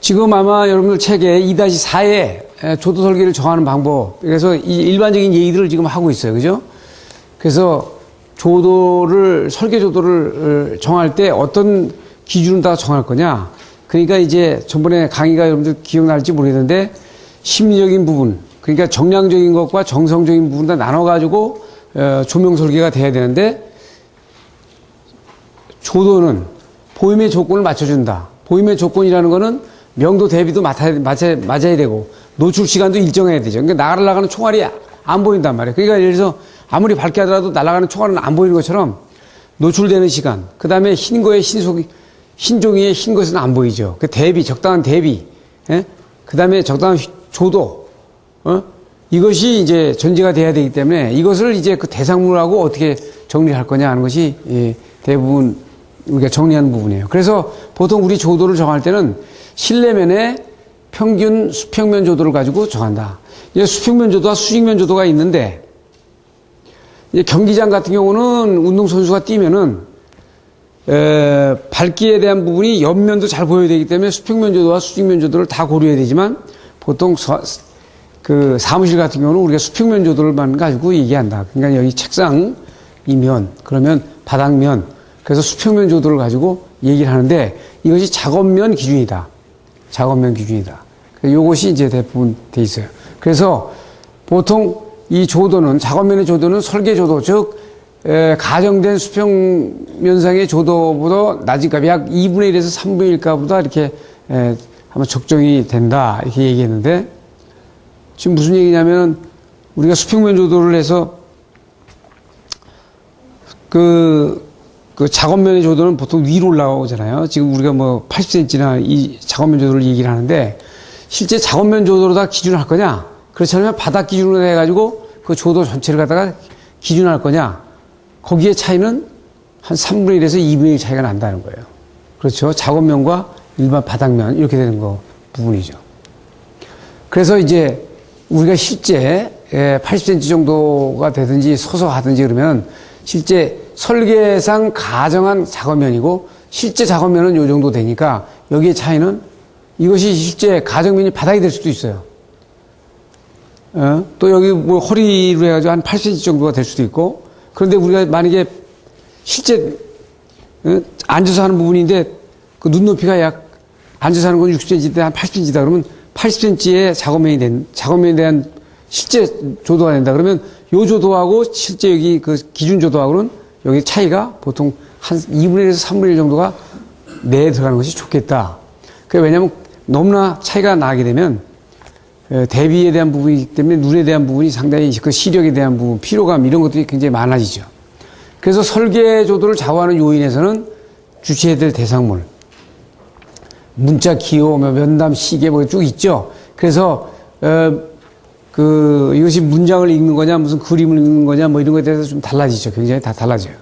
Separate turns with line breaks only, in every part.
지금 아마 여러분들 책에 2-4에 조도 설계를 정하는 방법. 그래서 이 일반적인 얘기들을 지금 하고 있어요. 그죠? 그래서 설계 조도를 정할 때 어떤 기준을 다 정할 거냐. 그러니까 이제 전번에 강의가 여러분들 기억날지 모르겠는데 심리적인 부분, 그러니까 정량적인 것과 정성적인 부분 다 나눠가지고 조명 설계가 돼야 되는데 조도는 보임의 조건을 맞춰준다. 보임의 조건이라는 거는 명도 대비도 맞아야 되고 노출 시간도 일정해야 되죠. 그러니까 날아가는 총알이 안 보인단 말이에요. 그러니까 예를 들어서 아무리 밝게 하더라도 날아가는 총알은 안 보이는 것처럼 노출되는 시간, 그 다음에 흰 거에 흰 종이에 흰 것은 안 보이죠. 그 대비, 적당한 대비, 그 다음에 적당한 조도, 이것이 이제 전제가 돼야 되기 때문에 이것을 이제 그 대상물하고 어떻게 정리할 거냐 하는 것이 대부분 우리가 정리하는 부분이에요. 그래서 보통 우리 조도를 정할 때는 실내면의 평균 수평면 조도를 가지고 정한다. 이제 수평면 조도와 수직면 조도가 있는데 이제 경기장 같은 경우는 운동선수가 뛰면은 밝기에 대한 부분이 옆면도 잘 보여야 되기 때문에 수평면 조도와 수직면 조도를 다 고려해야 되지만 보통 그 사무실 같은 경우는 우리가 수평면 조도를만 가지고 얘기한다. 그러니까 여기 책상 이면, 그러면 바닥면, 그래서 수평면 조도를 가지고 얘기를 하는데 이것이 작업면 기준이다. 작업면 기준이다. 요것이 이제 대부분 돼 있어요. 그래서 보통 이 조도는, 작업면의 조도는 설계 조도, 즉 가정된 수평면상의 조도보다 낮은 값이 약 2분의 1에서 3분의 1 값보다 이렇게 아마 적정이 된다 이렇게 얘기했는데 지금 무슨 얘기냐면 우리가 수평면 조도를 해서 그 작업면의 조도는 보통 위로 올라오잖아요. 지금 우리가 뭐 80cm나 이 작업면 조도를 얘기를 하는데 실제 작업면 조도로 다 기준할 거냐? 그렇지 않으면 바닥 기준으로 해가지고 그 조도 전체를 갖다가 기준할 거냐? 거기에 차이는 한 3분의 1에서 2분의 1 차이가 난다는 거예요. 그렇죠. 작업면과 일반 바닥면 이렇게 되는 부분이죠. 그래서 이제 우리가 실제 80cm 정도가 되든지 서서 하든지 그러면 실제 설계상 가정한 작업면이고 실제 작업면은 요 정도 되니까 여기에 차이는 이것이 실제 가정면이 바닥이 될 수도 있어요. 또 여기 뭐 허리로 해가지고 한 8cm 정도가 될 수도 있고 그런데 우리가 만약에 실제 앉아서 하는 부분인데 그 눈높이가 약 앉아서 하는 건 60cm인데 한 80cm다 그러면 80cm의 작업면에 대한 실제 조도가 된다 그러면 요 조도하고 실제 여기 그 기준 조도하고는 여기 차이가 보통 한 2분의 1에서 3분의 1 정도가 내에 들어가는 것이 좋겠다. 왜냐하면 너무나 차이가 나게 되면 대비에 대한 부분이기 때문에 눈에 대한 부분이 상당히 그 시력에 대한 부분, 피로감 이런 것들이 굉장히 많아지죠. 그래서 설계 조도를 좌우하는 요인에서는 주시해야 될 대상물, 문자, 기호, 면담, 시계 뭐 쭉 있죠. 그래서 이것이 문장을 읽는 거냐, 무슨 그림을 읽는 거냐, 뭐 이런 것에 대해서 좀 달라지죠. 굉장히 다 달라져요.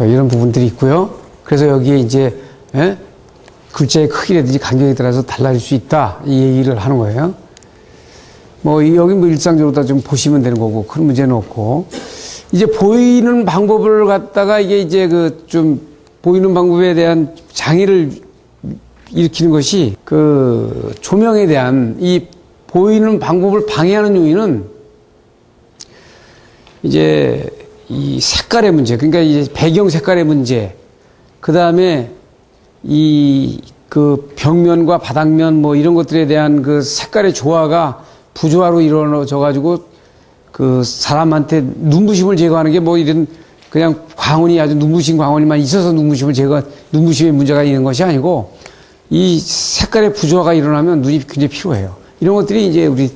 이런 부분들이 있고요. 그래서 여기에 이제 글자의 크기라든지 간격에 따라서 달라질 수 있다 이 얘기를 하는 거예요. 뭐 여기 뭐 일상적으로 다 좀 보시면 되는 거고 큰 문제는 없고 이제 보이는 방법을 갖다가 이게 이제 그 좀 보이는 방법에 대한 장애를 일으키는 것이 그 조명에 대한 이 보이는 방법을 방해하는 요인은 이제 이 색깔의 문제, 그러니까 이제 배경 색깔의 문제, 그 다음에 그 벽면과 바닥면 뭐 이런 것들에 대한 그 색깔의 조화가 부조화로 이루어져가지고 그 사람한테 눈부심을 제거하는 게 뭐 이런 그냥 광원이 아주 눈부신 광원이만 있어서 눈부심의 문제가 있는 것이 아니고 이 색깔의 부조화가 일어나면 눈이 굉장히 피로해요. 이런 것들이 이제 우리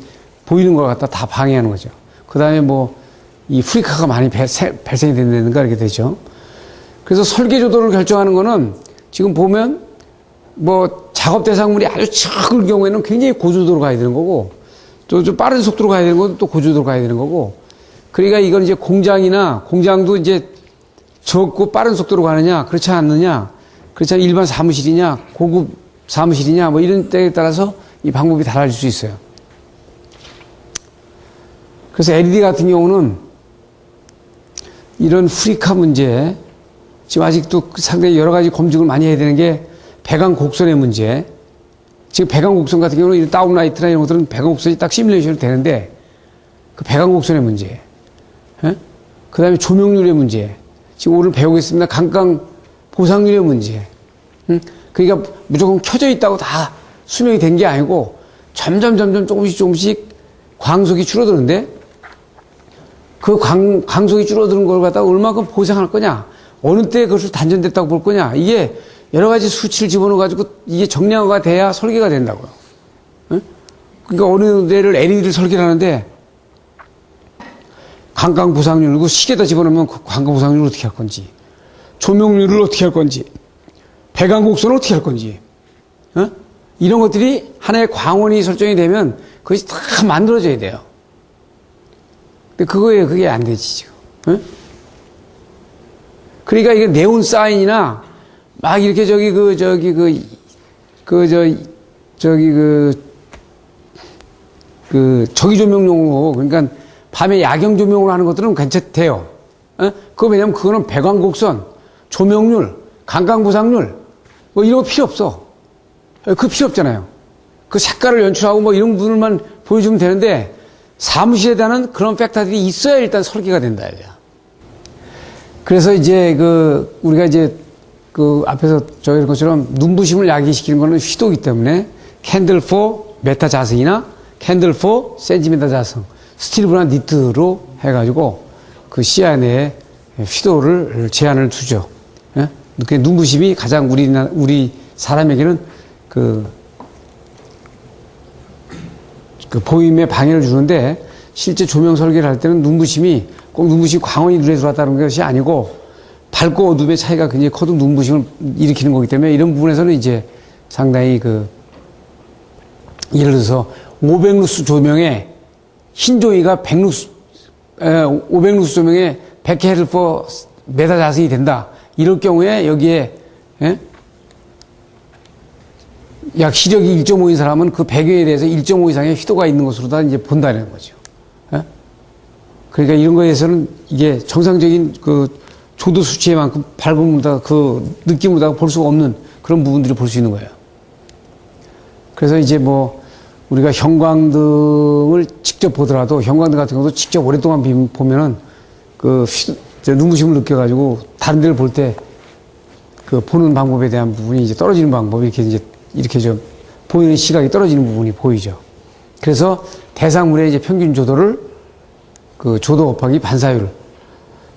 보이는 걸 갖다 다 방해하는 거죠. 그 다음에 뭐 이 프리카가 많이 발생이 된다든가 이렇게 되죠. 그래서 설계 조도를 결정하는 거는 지금 보면 뭐 작업 대상물이 아주 작을 경우에는 굉장히 고조도로 가야 되는 거고 또 좀 빠른 속도로 가야 되는 것도 또 고조도로 가야 되는 거고 그러니까 이건 이제 공장도 이제 적고 빠른 속도로 가느냐 그렇지 않느냐 그렇지 않으면 일반 사무실이냐 고급 사무실이냐 뭐 이런 때에 따라서 이 방법이 달라질 수 있어요. 그래서 LED 같은 경우는 이런 후리카 문제 지금 아직도 상당히 여러 가지 검증을 많이 해야 되는 게 배관 곡선의 문제. 지금 배관 곡선 같은 경우는 이런 다운라이트나 이런 것들은 배관 곡선이 딱 시뮬레이션이 되는데 그 배관 곡선의 문제. 그 다음에 조명률의 문제. 지금 오늘 배우겠습니다. 강강 보상률의 문제. 그러니까 무조건 켜져 있다고 다 수명이 된 게 아니고 점점 조금씩 광속이 줄어드는데 그 광속이 줄어드는 걸 갖다가 얼마큼 보상할 거냐. 어느 때 그것을 단전됐다고 볼 거냐. 이게 여러 가지 수치를 집어넣어가지고 이게 정량화가 돼야 설계가 된다고요. 그러니까 어느 데를 LED를 설계를 하는데 강강 보상률, 그리고 시계에다 집어넣으면 그 강강 보상률을 어떻게 할 건지, 조명률을 어떻게 할 건지, 배관 곡선을 어떻게 할 건지, 이런 것들이 하나의 광원이 설정이 되면 그것이 다 만들어져야 돼요. 근데 그게 안 되지, 지금. 그러니까 이게 네온 사인이나 막 이렇게 저기 조명용으로, 그러니까 밤에 야경 조명으로 하는 것들은 괜찮대요. 그거 왜냐면 그거는 배관 곡선, 조명률, 강강보상률, 뭐 이런 거 필요 없어. 그거 필요 없잖아요. 그 색깔을 연출하고 뭐 이런 부분만 보여주면 되는데 사무실에 대한 그런 팩터들이 있어야 일단 설계가 된다, 이거야. 그래서 이제 우리가 이제 앞에서 저희 것처럼 눈부심을 야기시키는 거는 휘도기 때문에 캔들 4 메타 자승이나 캔들 4 센티미터 자승, 스틸브나 니트로 해가지고 그 시야 내에 휘도를 제한을 두죠. 예? 그 눈부심이 가장 우리 사람에게는 그 보임에 방해를 주는데 실제 조명 설계를 할 때는 눈부심이 꼭 눈부심이 광원이 눈에 들어왔다는 것이 아니고 밝고 어둠의 차이가 굉장히 커도 눈부심을 일으키는 거기 때문에 이런 부분에서는 이제 상당히 예를 들어서 500루스 조명에 흰 종이가 500루스 조명에 100K per 메타 자승이 된다. 이럴 경우에 여기에 약 시력이 1.5인 사람은 그 배경에 대해서 1.5 이상의 휘도가 있는 것으로 다 이제 본다는 거죠. 그러니까 이런 거에서는 이게 정상적인 조도 수치에만큼 밝음보다 느낌보다 볼 수 없는 그런 부분들을 볼 수 있는 거예요. 그래서 이제 우리가 형광등을 직접 보더라도 형광등 같은 것도 직접 오랫동안 보면은 눈부심을 느껴가지고 다른 데를 볼 때 보는 방법에 대한 부분이 이제 떨어지는 방법이 이렇게 좀 보이는 시각이 떨어지는 부분이 보이죠. 그래서 대상물의 이제 평균 조도를 조도 곱하기 반사율.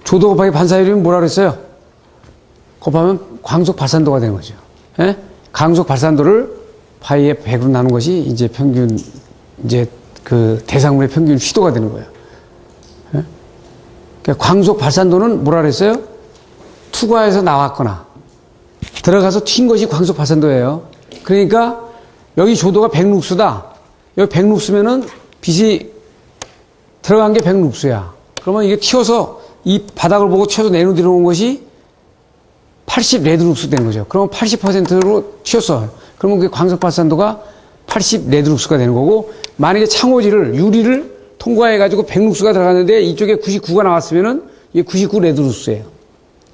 조도 곱하기 반사율이면 뭐라 그랬어요? 곱하면 광속 발산도가 되는 거죠. 예? 광속 발산도를 파이에 100으로 나눈 것이 이제 평균, 대상물의 평균 휘도가 되는 거예요. 예? 그러니까 광속 발산도는 뭐라 그랬어요? 투과해서 나왔거나 들어가서 튄 것이 광속 발산도예요. 그러니까 여기 조도가 100룩스다. 여기 100룩스면은 빛이 들어간 게 100룩스야. 그러면 이게 튀어서 이 바닥을 보고 튀어서 내려온 것이 80 레드룩스 되는 거죠. 그러면 80%로 튀었어. 그러면 그 광속 발산도가 80 레드룩스가 되는 거고, 만약에 유리를 통과해가지고 100룩스가 들어갔는데 이쪽에 99가 나왔으면은 이게 99 레드룩스예요.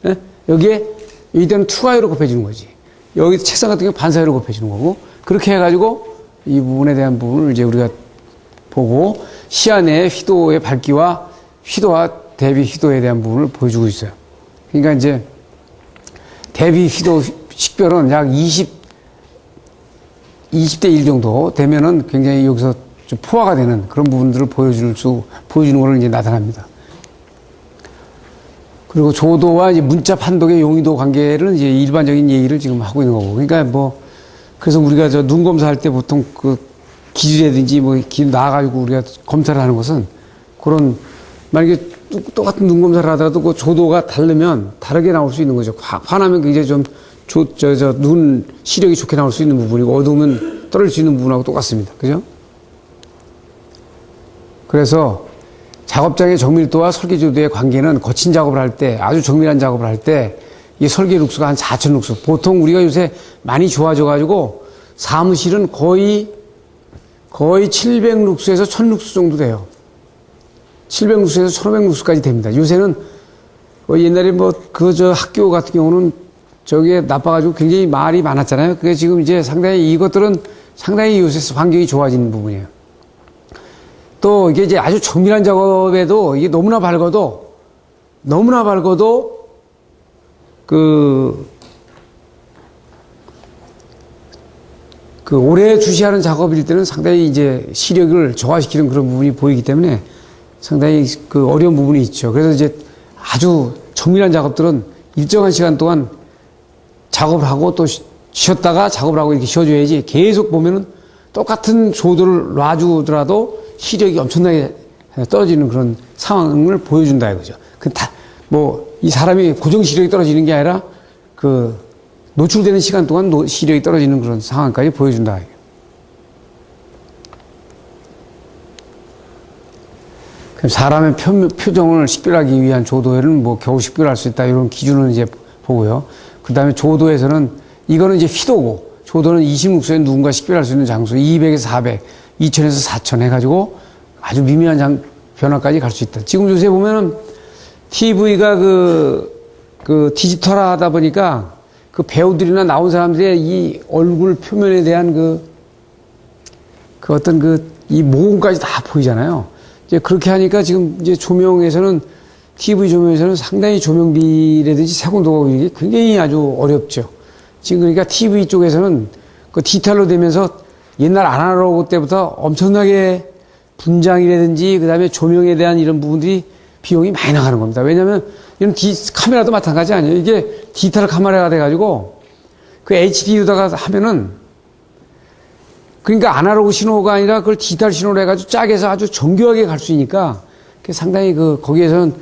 예? 여기에 이때는 투과율을 곱해주는 거지. 여기 책상 같은 경우 반사율을 곱해주는 거고, 그렇게 해가지고 이 부분에 대한 부분을 이제 우리가 보고 시야 내의 휘도의 밝기와 휘도와 대비 휘도에 대한 부분을 보여주고 있어요. 그러니까 이제 대비 휘도 식별은 약 20대 1 정도 되면은 굉장히 여기서 좀 포화가 되는 그런 부분들을 보여주는 거를 이제 나타납니다. 그리고 조도와 이제 문자 판독의 용이도 관계를 이제 일반적인 얘기를 지금 하고 있는 거고. 그러니까 그래서 우리가 눈 검사할 때 보통 기준이라든지 기준 나와가지고 우리가 검사를 하는 것은 만약에 똑같은 눈 검사를 하더라도 그 조도가 다르면 다르게 나올 수 있는 거죠. 환하면 굉장히 눈 시력이 좋게 나올 수 있는 부분이고 어두우면 떨어질 수 있는 부분하고 똑같습니다. 그죠? 그래서 작업장의 정밀도와 설계 조도의 관계는 거친 작업을 할 때, 아주 정밀한 작업을 할 때, 이 설계 룩스가 한 4,000 룩스. 보통 우리가 요새 많이 좋아져가지고 사무실은 거의 700 룩스에서 1000 룩스 정도 돼요. 700 룩스에서 1500 룩스까지 됩니다. 요새는 옛날에 학교 같은 경우는 저게 나빠가지고 굉장히 말이 많았잖아요. 그게 지금 이제 상당히 이것들은 상당히 요새 환경이 좋아지는 부분이에요. 또 이게 이제 아주 정밀한 작업에도 이게 너무나 밝아도 그 오래 주시하는 작업일 때는 상당히 이제 시력을 저하시키는 그런 부분이 보이기 때문에 상당히 그 어려운 부분이 있죠. 그래서 이제 아주 정밀한 작업들은 일정한 시간 동안 작업을 하고 또 쉬었다가 작업을 하고 이렇게 쉬어줘야지 계속 보면은 똑같은 조도를 놔주더라도 시력이 엄청나게 떨어지는 그런 상황을 보여준다 이거죠. 이 사람이 고정 시력이 떨어지는 게 아니라 그 노출되는 시간 동안 시력이 떨어지는 그런 상황까지 보여준다. 사람의 표정을 식별하기 위한 조도에는 뭐 겨우 식별할 수 있다 이런 기준을 이제 보고요. 그 다음에 조도에서는 이거는 이제 휘도고 조도는 26소에 누군가 식별할 수 있는 장수 200에서 400, 2000에서 4000 해가지고 아주 미미한 변화까지 갈 수 있다. 지금 요새 보면은 TV가 그 디지털하다 보니까 그 배우들이나 나온 사람들의 이 얼굴 표면에 대한 이 모공까지 다 보이잖아요. 이제 그렇게 하니까 지금 이제 조명에서는 TV 조명에서는 상당히 조명비라든지 색온도가 이게 굉장히 아주 어렵죠. 지금 그러니까 TV 쪽에서는 그 디지털로 되면서 옛날 아날로그 때부터 엄청나게 분장이라든지 그다음에 조명에 대한 이런 부분들이 비용이 많이 나가는 겁니다. 왜냐하면 이런 카메라도 마찬가지 아니에요. 이게 디지털 카메라가 돼가지고 그 HD로다가 하면은 그러니까 아날로그 신호가 아니라 그걸 디지털 신호로 해가지고 짝에서 아주 정교하게 갈 수 있으니까 상당히 거기에서는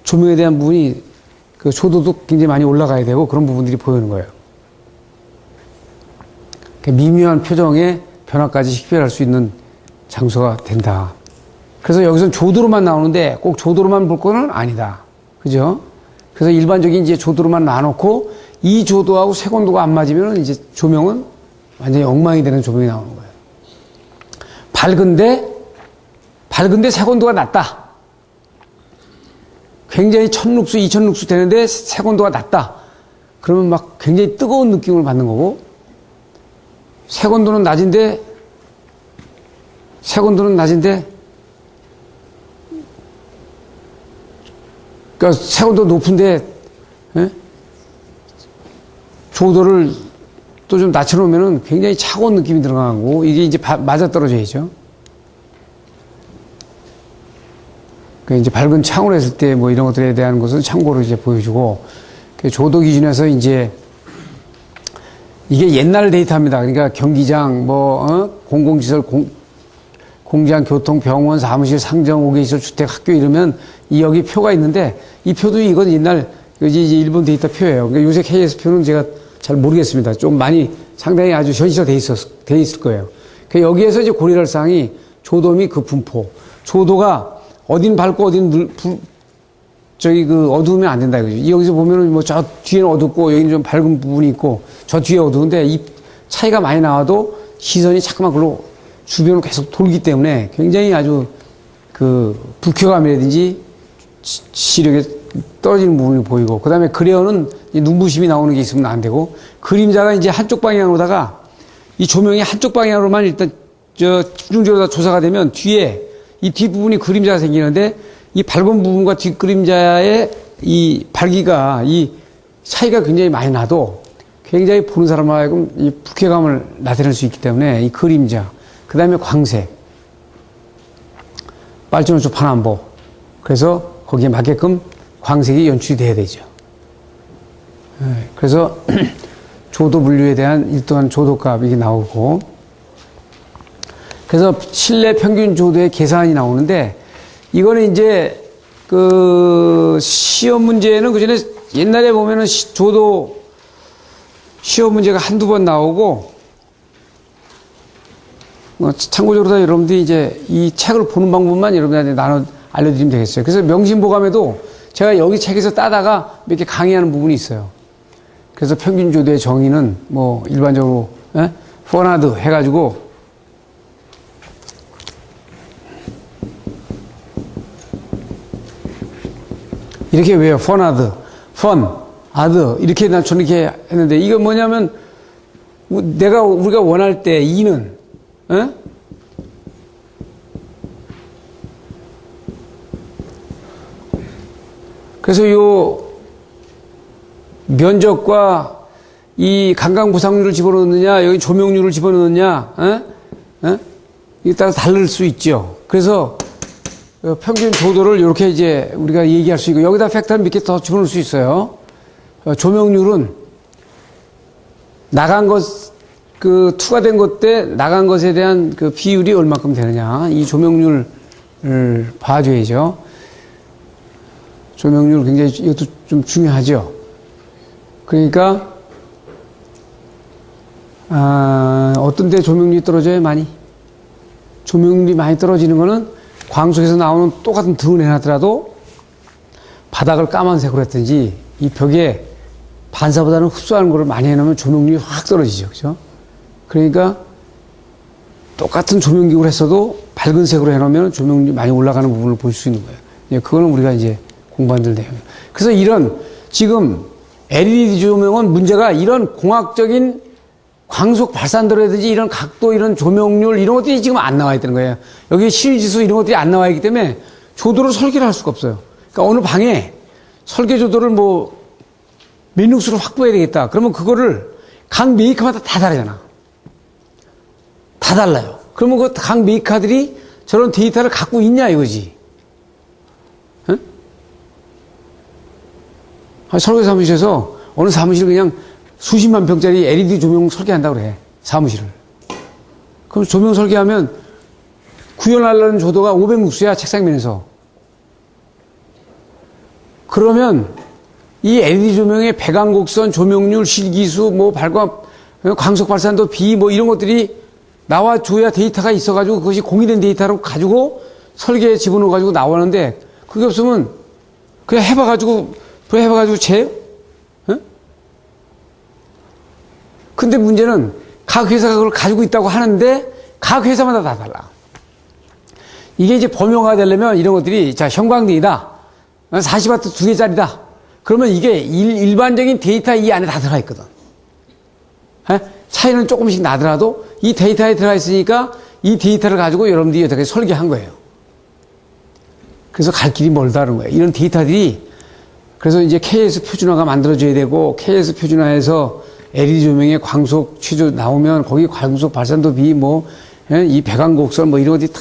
조명에 대한 부분이 그 조도도 굉장히 많이 올라가야 되고 그런 부분들이 보이는 거예요. 미묘한 표정의 변화까지 식별할 수 있는 장소가 된다. 그래서 여기서는 조도로만 나오는데 꼭 조도로만 볼 거는 아니다. 그죠? 그래서 일반적인 이제 조도로만 놔놓고 이 조도하고 색온도가 안 맞으면 이제 조명은 완전히 엉망이 되는 조명이 나오는 거예요. 밝은데 색온도가 낮다. 굉장히 1000룩스, 2000룩스 되는데 색온도가 낮다. 그러면 막 굉장히 뜨거운 느낌을 받는 거고, 색온도는 낮은데, 그러니까 색온도 높은데, 조도를 또 좀 낮춰놓으면 굉장히 차가운 느낌이 들어가고, 이게 이제 맞아떨어져야죠. 이제 밝은 창으로 했을 때 뭐 이런 것들에 대한 것은 참고로 이제 보여주고, 조도 기준에서 이제 이게 옛날 데이터입니다. 그러니까 경기장, 공공시설, 공장, 교통, 병원, 사무실, 상점, 5개시설, 주택, 학교 이러면 여기 표가 있는데 이 표도 이건 옛날 이제 일본 데이터 표예요. 그러니까 요새 KS 표는 제가 잘 모르겠습니다. 좀 많이 상당히 아주 현실화 돼 있을 거예요. 여기에서 이제 고려할 사항이 조도 및 그 분포. 조도가 어딘 밝고 어딘 어두우면 안 된다 이거죠. 여기서 보면은 뭐 저 뒤에는 어둡고 여기는 좀 밝은 부분이 있고 저 뒤에 어두운데 이 차이가 많이 나와도 시선이 자꾸만 그걸로 주변을 계속 돌기 때문에 굉장히 아주 불쾌감이라든지 시력에 떨어지는 부분이 보이고, 그 다음에 그레어는 눈부심이 나오는 게 있으면 안 되고, 그림자가 이제 한쪽 방향으로다가 이 조명이 한쪽 방향으로만 일단 집중적으로 조사가 되면 뒤에 이 뒷부분이 그림자가 생기는데 이 밝은 부분과 뒷그림자의 이 밝기가 이 차이가 굉장히 많이 나도 굉장히 보는 사람을 하여금 이 불쾌감을 나타낼 수 있기 때문에 이 그림자, 그 다음에 광색, 빨주노초 파남보, 그래서 거기에 맞게끔 광색이 연출이 돼야 되죠. 그래서 조도 분류에 대한 일정한 조도값 이게 나오고, 그래서 실내 평균 조도의 계산이 나오는데, 이거는 이제 시험 문제는 그전에 옛날에 보면은 조도 시험 문제가 한두 번 나오고, 참고적으로 다 여러분들이 이제 이 책을 보는 방법만 여러분들한테 알려드리면 되겠어요. 그래서 명심보감에도 제가 여기 책에서 따다가 몇 개 강의하는 부분이 있어요. 그래서 평균 조도의 정의는 뭐 일반적으로 포나드 해가지고 이렇게 외워요. 포나드, other 이렇게 난 저는 이렇게 했는데 이거 뭐냐면 우리가 원할 때 이는 에? 그래서 요 면적과 이 강강부상률을 집어넣느냐 여기 조명률을 집어넣느냐 이게 따라 다를 수 있죠. 그래서 평균 조도를 이렇게 이제 우리가 얘기할 수 있고 여기다 팩터를 몇 개 더 집어넣을 수 있어요. 조명률은 나간 것 투과된 것 때 나간 것에 대한 그 비율이 얼마큼 되느냐 이 조명률을 봐줘야죠. 조명률 굉장히 이것도 좀 중요하죠. 그러니까 어떤 데 조명률이 떨어져요 많이? 조명률이 많이 떨어지는 거는 광속에서 나오는 똑같은 등을 해놨더라도 바닥을 까만색으로 했든지 이 벽에 반사보다는 흡수하는 거를 많이 해놓으면 조명률이 확 떨어지죠. 그죠? 그러니까 똑같은 조명기구를 했어도 밝은 색으로 해놓으면 조명률이 많이 올라가는 부분을 볼 수 있는 거예요. 그거는 우리가 이제 공부한 내용. 그래서 이런 지금 LED 조명은 문제가 이런 공학적인 광속 발산도라든지 이런 각도, 이런 조명률 이런 것들이 지금 안 나와 있다는 거예요. 여기 실지수 이런 것들이 안 나와 있기 때문에 조도를 설계를 할 수가 없어요. 그러니까 어느 방에 설계 조도를 뭐 민룩수를 확보해야 되겠다. 그러면 그거를 각 메이커마다 다 다르잖아. 다 달라요. 그러면 그 각 메이커들이 저런 데이터를 갖고 있냐 이거지. 응? 설계 사무실에서 어느 사무실 그냥 수십만 평짜리 LED 조명 설계한다고 그래. 사무실을. 그럼 조명 설계하면 구현하려는 조도가 500룩스야 책상면에서. 그러면 이 LED 조명의 배광곡선, 조명률, 실기수, 뭐 광속 발산도 비 뭐 이런 것들이 나와줘야 데이터가 있어가지고 그것이 공유된 데이터로 가지고 설계에 집어넣어가지고 나오는데 그게 없으면 그냥 해봐가지고 재요? 응? 근데 문제는 각 회사가 그걸 가지고 있다고 하는데 각 회사마다 다 달라. 이게 이제 범용화가 되려면 이런 것들이 자 형광등이다. 40W 2개짜리다. 그러면 이게 일반적인 데이터 이 안에 다 들어가 있거든. 차이는 조금씩 나더라도 이 데이터에 들어가 있으니까 이 데이터를 가지고 여러분들이 어떻게 설계한 거예요. 그래서 갈 길이 멀다는 거예요. 이런 데이터들이 그래서 이제 KS 표준화가 만들어져야 되고 KS 표준화에서 LED 조명의 광속 취조 나오면 거기 광속 발산도 비 이 배광곡선 뭐 이런 것들이 다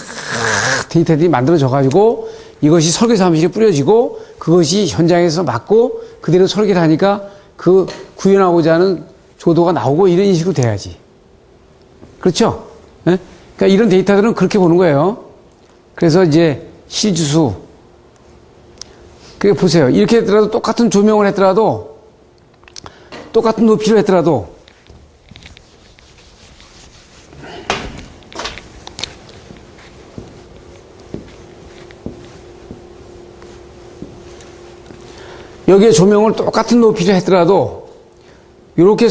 데이터들이 만들어져 가지고 이것이 설계 사무실에 뿌려지고 그것이 현장에서 맞고 그대로 설계를 하니까 그 구현하고자 하는 조도가 나오고 이런 식으로 돼야지. 그렇죠? 네? 그러니까 이런 데이터들은 그렇게 보는 거예요. 그래서 이제 실주수. 그게 보세요. 이렇게 했더라도 똑같은 조명을 했더라도 똑같은 높이로 했더라도 여기에 조명을 똑같은 높이로 했더라도 이렇게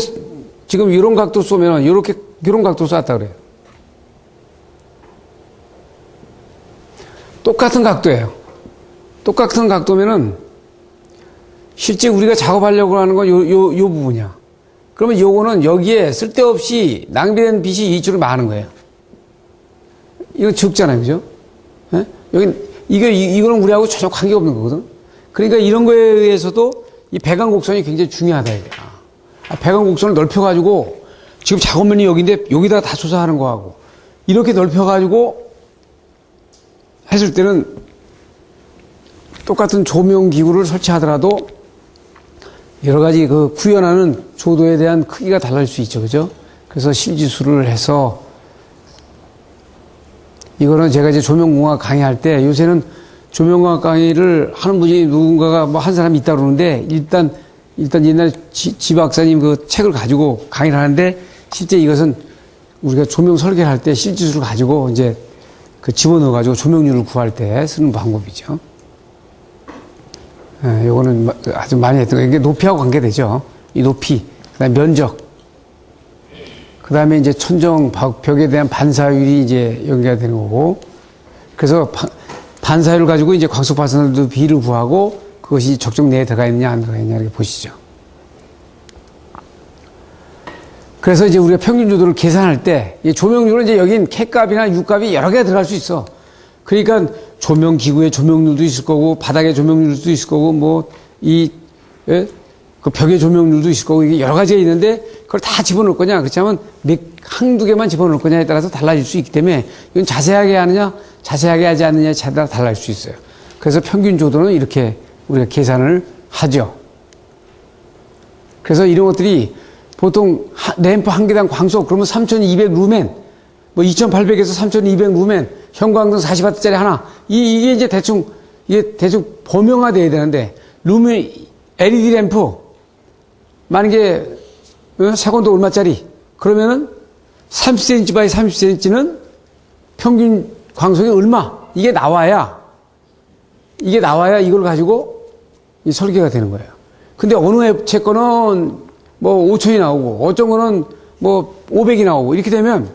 지금 이런 각도 쏘면 이런 각도 쐈다 그래요. 똑같은 각도예요. 똑같은 각도면은 실제 우리가 작업하려고 하는 건 요 부분이야. 그러면 요거는 여기에 쓸데없이 낭비된 빛이 이쪽으로 많은 거예요. 이건 적잖아요. 그죠? 예? 이거는 우리하고 전혀 관계없는 거거든. 그러니까 이런 거에 의해서도 이 배광곡선이 굉장히 중요하다 이거야. 배광곡선을 넓혀가지고 지금 작업면이 여기인데 여기다가 다 조사하는 거하고 이렇게 넓혀가지고 했을 때는 똑같은 조명기구를 설치하더라도 여러 가지 그 구현하는 조도에 대한 크기가 달라질 수 있죠. 그죠? 그래서 실지수를 해서 이거는 제가 이제 조명공학 강의할 때 요새는 조명공학 강의를 하는 분이 누군가가 뭐 한 사람이 있다 그러는데 일단 옛날 지 박사님 그 책을 가지고 강의를 하는데 실제 이것은 우리가 조명 설계를 할 때 실지수를 가지고 이제 그 집어넣어 가지고 조명률을 구할 때 쓰는 방법이죠. 예, 요거는 아주 많이 했던 거. 이게 높이하고 관계되죠. 이 높이, 그다음에 면적, 그다음에 이제 천정 벽에 대한 반사율이 이제 연결되는 거고. 그래서 반사율을 가지고 이제 광속 발산도 비를 구하고 그것이 적정 내에 들어가 있느냐 안 들어가 있느냐 이렇게 보시죠. 그래서 이제 우리가 평균 조도를 계산할 때, 이 조명률은 이제 여긴 K값이나 U값이 여러 개가 들어갈 수 있어. 그러니까 조명 기구에 조명률도 있을 거고, 바닥에 조명률도 있을 거고, 뭐, 그 벽에 조명률도 있을 거고, 이게 여러 가지가 있는데, 그걸 다 집어넣을 거냐? 그렇지 않으면 한두 개만 집어넣을 거냐에 따라서 달라질 수 있기 때문에, 이건 자세하게 하느냐, 자세하게 하지 않느냐에 따라 달라질 수 있어요. 그래서 평균 조도는 이렇게 우리가 계산을 하죠. 그래서 이런 것들이 보통 램프 한 개당 광속, 그러면 3200 루멘, 뭐 2800에서 3200 루멘, 형광등 40W짜리 하나, 이게 이제 이게 대충 범용화돼야 되는데, 루멘, LED 램프, 만약에, 세건도 얼마짜리? 그러면은 30cm 바이 30cm는 평균 광속이 얼마? 이게 나와야 이걸 가지고 이 설계가 되는 거예요. 근데 어느 업체 거는 뭐 5천이 나오고, 어떤 거는 뭐 500이 나오고, 이렇게 되면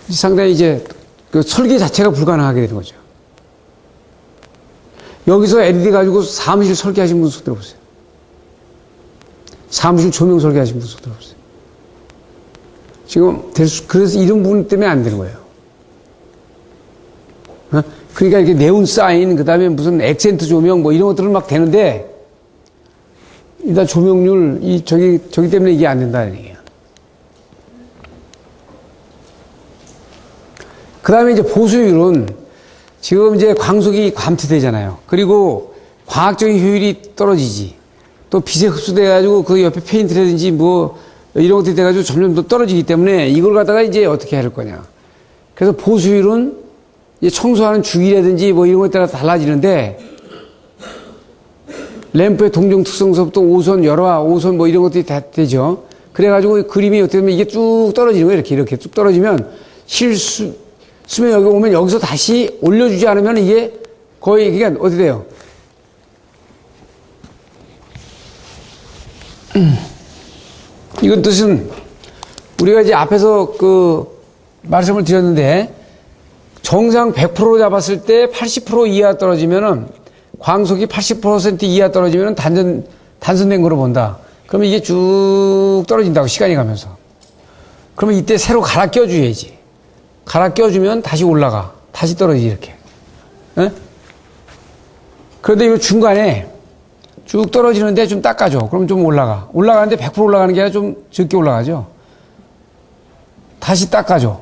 상당히 이제 그 설계 자체가 불가능하게 되는 거죠. 여기서 LED 가지고 사무실 설계하신 분 손 들어보세요. 사무실 조명 설계하신 분 손 들어보세요. 지금 그래서 이런 부분 때문에 안 되는 거예요. 그러니까 이렇게 네온 사인, 그 다음에 무슨 액센트 조명, 뭐 이런 것들은 막 되는데, 일단 조명률, 저기 때문에 이게 안 된다는 얘기예요. 그 다음에 이제 보수율은 지금 이제 광속이 감퇴되잖아요. 그리고 과학적인 효율이 떨어지지. 또 빛에 흡수돼가지고 그 옆에 페인트라든지 뭐 이런 것들이 돼가지고 점점 더 떨어지기 때문에 이걸 갖다가 이제 어떻게 할 거냐. 그래서 보수율은 이제 청소하는 주기라든지 뭐 이런 것에 따라 달라지는데, 램프의 동종 특성서부터 5선, 열화, 5선 뭐 이런 것들이 다 되죠. 그래가지고 그림이 어떻게 되면 이게 쭉 떨어지는 거예요. 이렇게 쭉 떨어지면 수면 여기 오면 여기서 다시 올려주지 않으면 이게 거의, 그러니까 어떻게 돼요? 이건 뜻은 우리가 이제 앞에서 그 말씀을 드렸는데, 정상 100% 잡았을 때 80% 이하 떨어지면은, 광속이 80% 이하 떨어지면은 단선된 거로 본다. 그러면 이게 쭉 떨어진다고, 시간이 가면서. 그러면 이때 새로 갈아 껴줘야지. 갈아 껴주면 다시 올라가. 다시 떨어지지, 이렇게. 에? 그런데 이 중간에 쭉 떨어지는데 좀 닦아줘. 그럼 좀 올라가. 올라가는데 100% 올라가는 게 아니라 좀 적게 올라가죠. 다시 닦아줘.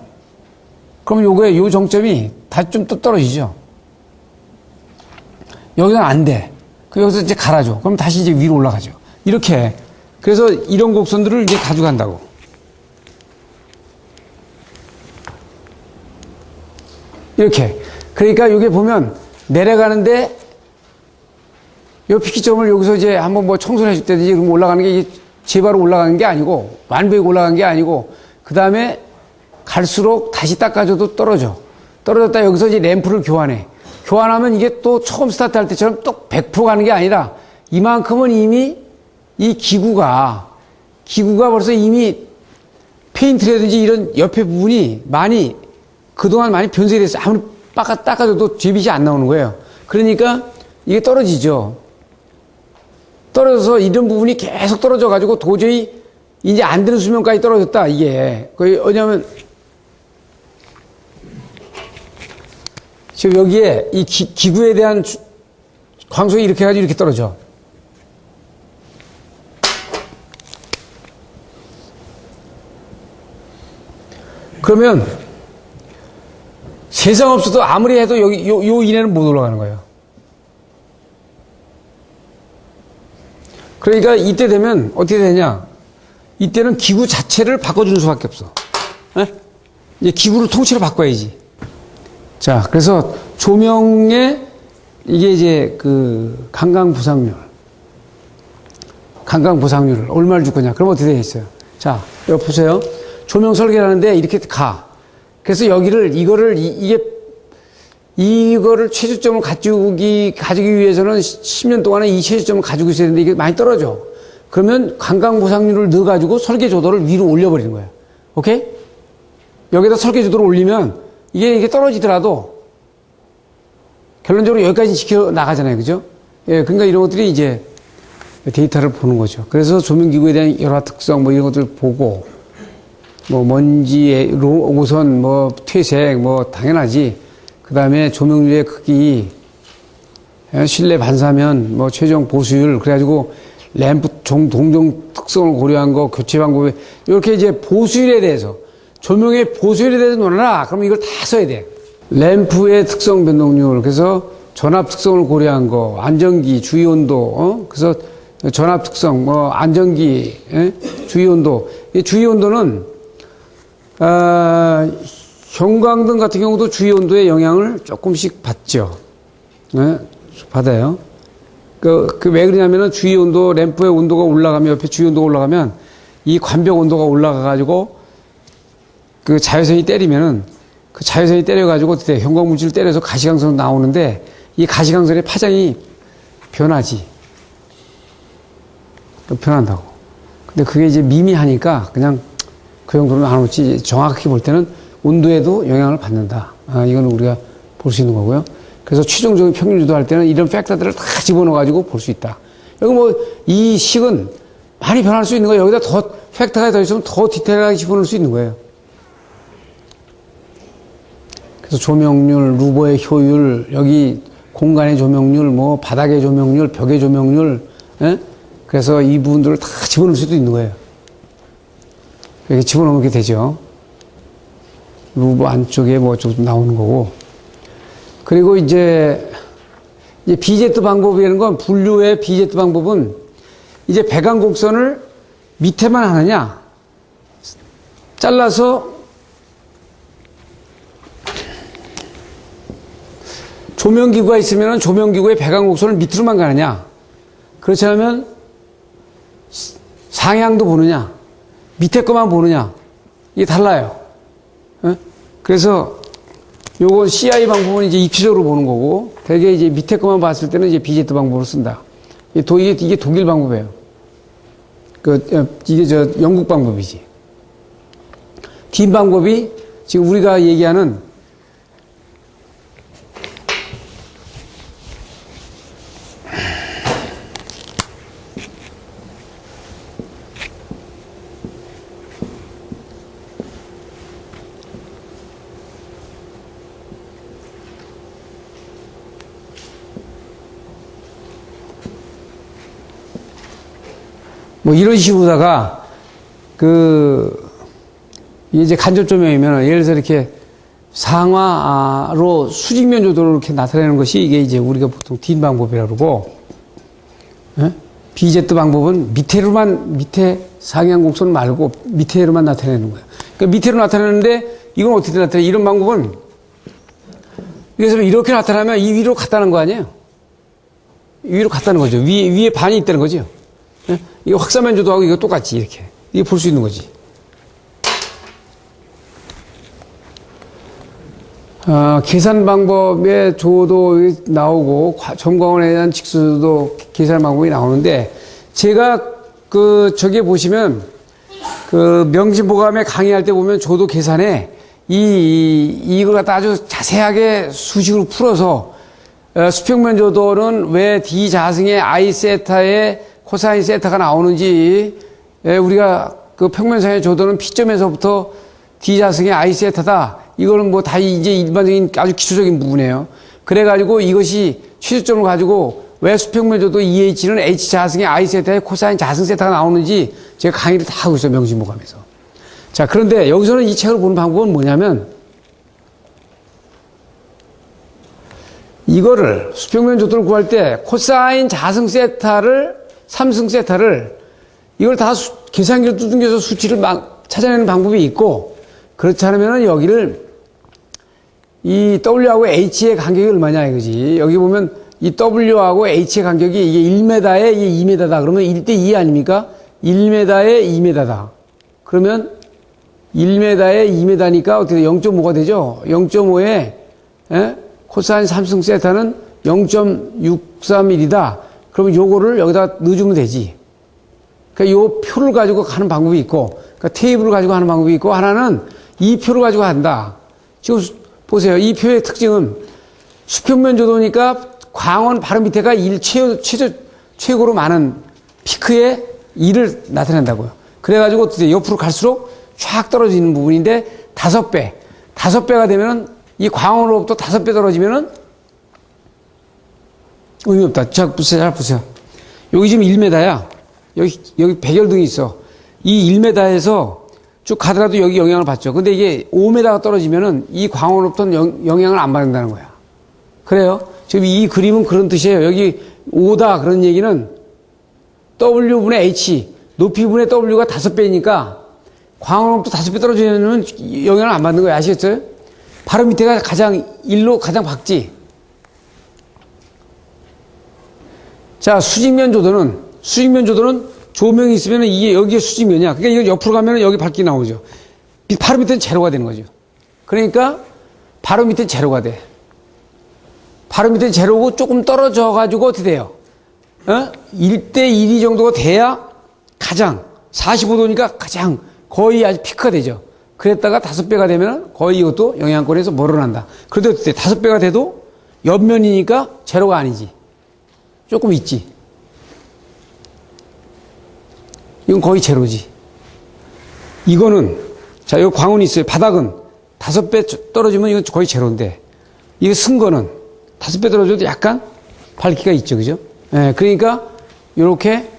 그럼 요 정점이 다시 좀 또 떨어지죠. 여기는 안 돼. 여기서 이제 갈아줘. 그럼 다시 이제 위로 올라가죠. 이렇게. 그래서 이런 곡선들을 이제 가져간다고. 이렇게. 그러니까 이게 보면 내려가는데 요 피키점을 여기서 이제 한번 뭐 청소를 해줄 때든지 그럼 올라가는 게 제바로 올라가는 게 아니고, 완벽히 올라가는 게 아니고, 그 다음에 갈수록 다시 닦아줘도 떨어져. 떨어졌다 여기서 이제 램프를 교환해. 교환하면 이게 또 처음 스타트 할 때처럼 또 100% 가는 게 아니라, 이만큼은 이미 이 기구가 벌써 이미 페인트라든지 이런 옆에 부분이 그동안 많이 변색이 됐어요. 아무리 닦아줘도 제빛이 안 나오는 거예요. 그러니까 이게 떨어지죠. 떨어져서 이런 부분이 계속 떨어져가지고 도저히 이제 안 되는 수명까지 떨어졌다, 이게. 왜냐면, 지금 여기에 이 기구에 대한 광속이 이렇게 해가지고 이렇게 떨어져. 그러면 세상 없어도 아무리 해도 여기 요 이내는 못 올라가는 거예요. 그러니까 이때 되면 어떻게 되냐? 이때는 기구 자체를 바꿔주는 수밖에 없어. 에? 이제 기구를 통째로 바꿔야지. 자, 그래서 조명에 이게 이제 그 강강부상률을 얼마를 줄 거냐? 그럼 어떻게 되어 있어요? 자, 여기 보세요. 조명 설계를 하는데 이렇게 가. 그래서 이거를 최저점을 가지기 위해서는 10년 동안에 이 최저점을 가지고 있어야 되는데 이게 많이 떨어져. 그러면 강강부상률을 넣어가지고 설계 조도를 위로 올려버리는 거예요. 오케이? 여기다 설계 조도를 올리면 이게 떨어지더라도 결론적으로 여기까지 지켜 나가잖아요. 그죠? 예, 그러니까 이런 것들이 이제 데이터를 보는 거죠. 그래서 조명기구에 대한 여러 특성 뭐 이런 것들 보고 뭐 먼지의 오선 뭐 퇴색 뭐 당연하지. 그 다음에 조명률의 크기, 실내 반사면 뭐 최종 보수율 그래가지고 램프 동종 특성을 고려한 거 교체 방법에 이렇게 이제 보수율에 대해서 조명의 보수율에 대해서 논하라. 그러면 이걸 다 써야 돼. 램프의 특성 변동률 그래서 전압 특성을 고려한 거, 안전기, 주위 온도, 그래서 전압 특성, 뭐 안전기, 주위 온도. 이 주위 온도는 형광등 같은 경우도 주위 온도의 영향을 조금씩 받죠. 받아요. 왜 그러냐면은 주위 온도, 램프의 온도가 올라가면, 옆에 주위 온도가 올라가면 이 관벽 온도가 올라가가지고 그 자외선이 때리면은 그 자외선이 때려가지고 어떻게 형광물질을 때려서 가시광선 나오는데 이 가시광선의 파장이 변하지. 변한다고. 근데 그게 이제 미미하니까 그냥 그 정도는 안 오지. 정확히 볼 때는 온도에도 영향을 받는다. 이건 우리가 볼 수 있는 거고요. 그래서 최종적인 평균 유도할 때는 이런 팩터들을 다 집어넣어가지고 볼 수 있다. 여기 뭐 이 식은 많이 변할 수 있는 거예요. 여기다 더 팩터가 더 있으면 더 디테일하게 집어넣을 수 있는 거예요. 그래서 조명률, 루버의 효율, 여기 공간의 조명률, 뭐 바닥의 조명률, 벽의 조명률, 그래서 이 부분들을 다 집어넣을 수도 있는 거예요. 이렇게 집어넣게 되죠. 루버 안쪽에 뭐 좀 나오는 거고. 그리고 이제 BZ 방법이라는 건 분류의 BZ 방법은 이제 배관 곡선을 밑에만 하느냐, 잘라서 조명기구가 있으면 조명기구의 배관 곡선을 밑으로만 가느냐, 그렇지 않으면 상향도 보느냐, 밑에 것만 보느냐, 이게 달라요. 그래서 요거 CI 방법은 이제 입체적으로 보는 거고, 대개 이제 밑에 것만 봤을 때는 이제 BZ 방법으로 쓴다. 이게 독일 방법이에요. 이게 영국 방법이지. 긴 방법이 지금 우리가 얘기하는 뭐 이런 식으로다가 이제 간접 조명이면 예를 들어서 이렇게 상화로 수직면 조도로 이렇게 나타내는 것이 이게 이제 우리가 보통 딘 방법이라고 그러고, BZ 방법은 밑에 상향 곡선 말고 밑에로만 나타내는 거예요. 그러니까 밑에로 나타내는데 이건 어떻게 나타내? 이런 방법은 그래서 이렇게 나타나면 이 위로 갔다는 거 아니에요? 위로 갔다는 거죠. 위에 반이 있다는 거죠. 이거 확사면 조도하고 이거 똑같지, 이렇게. 이게 볼 수 있는 거지. 계산 방법의 조도 나오고, 점광원에 대한 직수도 계산 방법이 나오는데, 제가 저기에 보시면, 명심보감에 강의할 때 보면 조도 계산에 이걸 갖다 아주 자세하게 수식으로 풀어서, 수평면 조도는 왜 D 자승의 I 세타의 코사인 세타가 나오는지, 우리가 평면상의 조도는 P점에서부터 D 자승의 I 세타다. 이거는 뭐 다 이제 일반적인 아주 기초적인 부분이에요. 그래가지고 이것이 취소점을 가지고 왜 수평면 조도 EH는 H 자승의 I 세타의 코사인 자승 세타가 나오는지 제가 강의를 다 하고 있어요. 명심보감에서. 자, 그런데 여기서는 이 책을 보는 방법은 뭐냐면, 이거를 수평면 조도를 구할 때 코사인 자승 세타를 3승 세타를 이걸 다 계산기를 두둥겨서 수치를 막 찾아내는 방법이 있고, 그렇지 않으면 여기를 이 W하고 H의 간격이 얼마냐 이거지. 여기 보면 이 W하고 H의 간격이 이게 1m에 이게 2m다. 그러면 1대2 아닙니까? 1m에 2m다. 그러면 1m에 2m니까 어떻게 돼? 0.5가 되죠? 0.5에 코사인 3승 세타는 0.631이다. 그러면 요거를 여기다 넣어주면 되지. 그러니까 요 표를 가지고 가는 방법이 있고, 그러니까 테이블을 가지고 하는 방법이 있고, 하나는 이 표를 가지고 한다. 지금 보세요. 이 표의 특징은 수평면 조도니까 광원 바로 밑에가 최고로 많은 피크의 2를 나타낸다고요. 그래가지고 어떻게 옆으로 갈수록 쫙 떨어지는 부분인데 5배. 5배가 되면은 이 광원으로부터 5배 떨어지면은 의미 없다. 자, 잘 보세요. 여기 지금 1m야. 여기 백열등이 있어. 이 1m에서 쭉 가더라도 여기 영향을 받죠. 근데 이게 5m가 떨어지면은 이 광원으로부터는 영향을 안 받는다는 거야. 그래요? 지금 이 그림은 그런 뜻이에요. 여기 5다 그런 얘기는 W분의 H, 높이분의 W가 5배니까 광원으로부터 5배 떨어지면 영향을 안 받는 거예요. 아시겠어요? 바로 밑에가 가장 1로 가장 박지. 자, 수직면 조도는 조명이 있으면 이게 여기에 수직면이야. 그러니까 이거 옆으로 가면 여기 밝기 나오죠. 바로 밑에는 제로가 되는 거죠. 그러니까 바로 밑에 제로가 돼. 바로 밑에 제로고 조금 떨어져가지고 어떻게 돼요? 1대1이 정도가 돼야 가장 45도니까 가장 거의 아주 피크가 되죠. 그랬다가 5배가 되면 거의 이것도 영향권에서 멀어난다. 그래도 어때? 5배가 돼도 옆면이니까 제로가 아니지. 조금 있지. 이건 거의 제로지. 이거는 자, 여기 광원이 있어요. 바닥은 5배 떨어지면 이건 거의 제로인데 이거 쓴 거는 5배 떨어져도 약간 밝기가 있죠. 그죠? 예, 그러니까 이렇게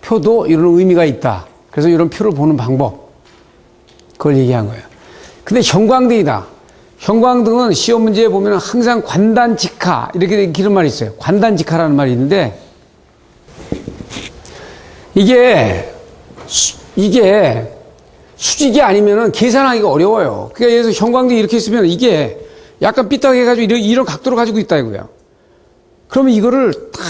표도 이런 의미가 있다. 그래서 이런 표를 보는 방법. 그걸 얘기한 거예요. 근데 형광등이다. 형광등은 시험 문제에 보면 항상 관단직하 이렇게 이런 말이 있어요. 관단직하라는 말이 있는데 이게 수직이 아니면은 계산하기가 어려워요. 그러니까 그래서 형광등이 이렇게 있으면 이게 약간 삐딱해가지고 이런 각도를 가지고 있다 이거야. 그러면 이거를 다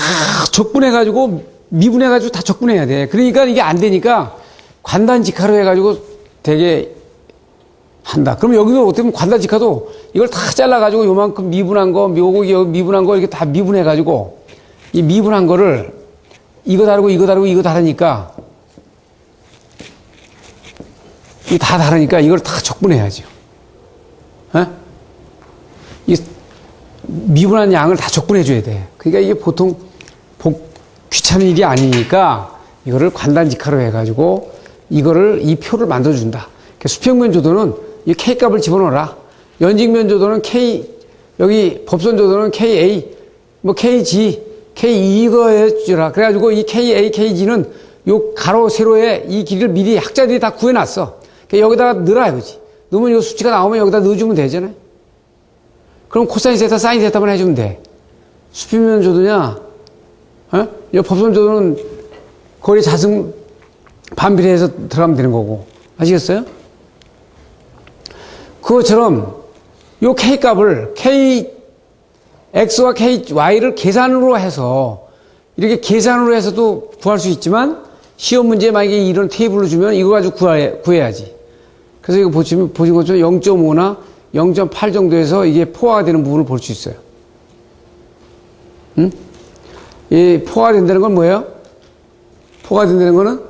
적분해가지고 미분해가지고 다 적분해야 돼. 그러니까 이게 안 되니까 관단직하로 해가지고 되게 한다. 그럼 여기도 어떻게 보면 관단직하도 이걸 다 잘라가지고 요만큼 미분한 거, 미분한 거 이렇게 다 미분해가지고 이 미분한 거를 이거 다르고 이거 다르고 이거 다르니까 이 다 다르니까 이걸 다 적분해야죠. 이 미분한 양을 다 적분해줘야 돼. 그러니까 이게 보통 귀찮은 일이 아니니까 이거를 관단직하로 해가지고 이거를 이 표를 만들어준다. 수평면 조도는 이 K값을 집어넣어라. 연직면 조도는 K, 여기 법선 조도는 KA, 뭐 KG, K 이거 해주라. 그래가지고 이 KA, KG는 요 가로, 세로에 이 길이를 미리 학자들이 다 구해놨어. 여기다가 넣어라 이거지. 넣으면 요 수치가 나오면 여기다 넣어주면 되잖아요. 그럼 코사인 세타, 사인 세타만 해주면 돼. 수평면 조도냐, 이 법선 조도는 거리 자승 반비례해서 들어가면 되는 거고. 아시겠어요? 그것처럼 요 K값을 X와 KY를 계산으로 해서 이렇게 계산으로 해서도 구할 수 있지만 시험 문제에 만약에 이런 테이블로 주면 이거 가지고 구해야지. 그래서 이거 보신 것처럼 0.5나 0.8 정도에서 이게 포화가 되는 부분을 볼 수 있어요. 이 포화가 된다는 건 뭐예요? 포화가 된다는 거는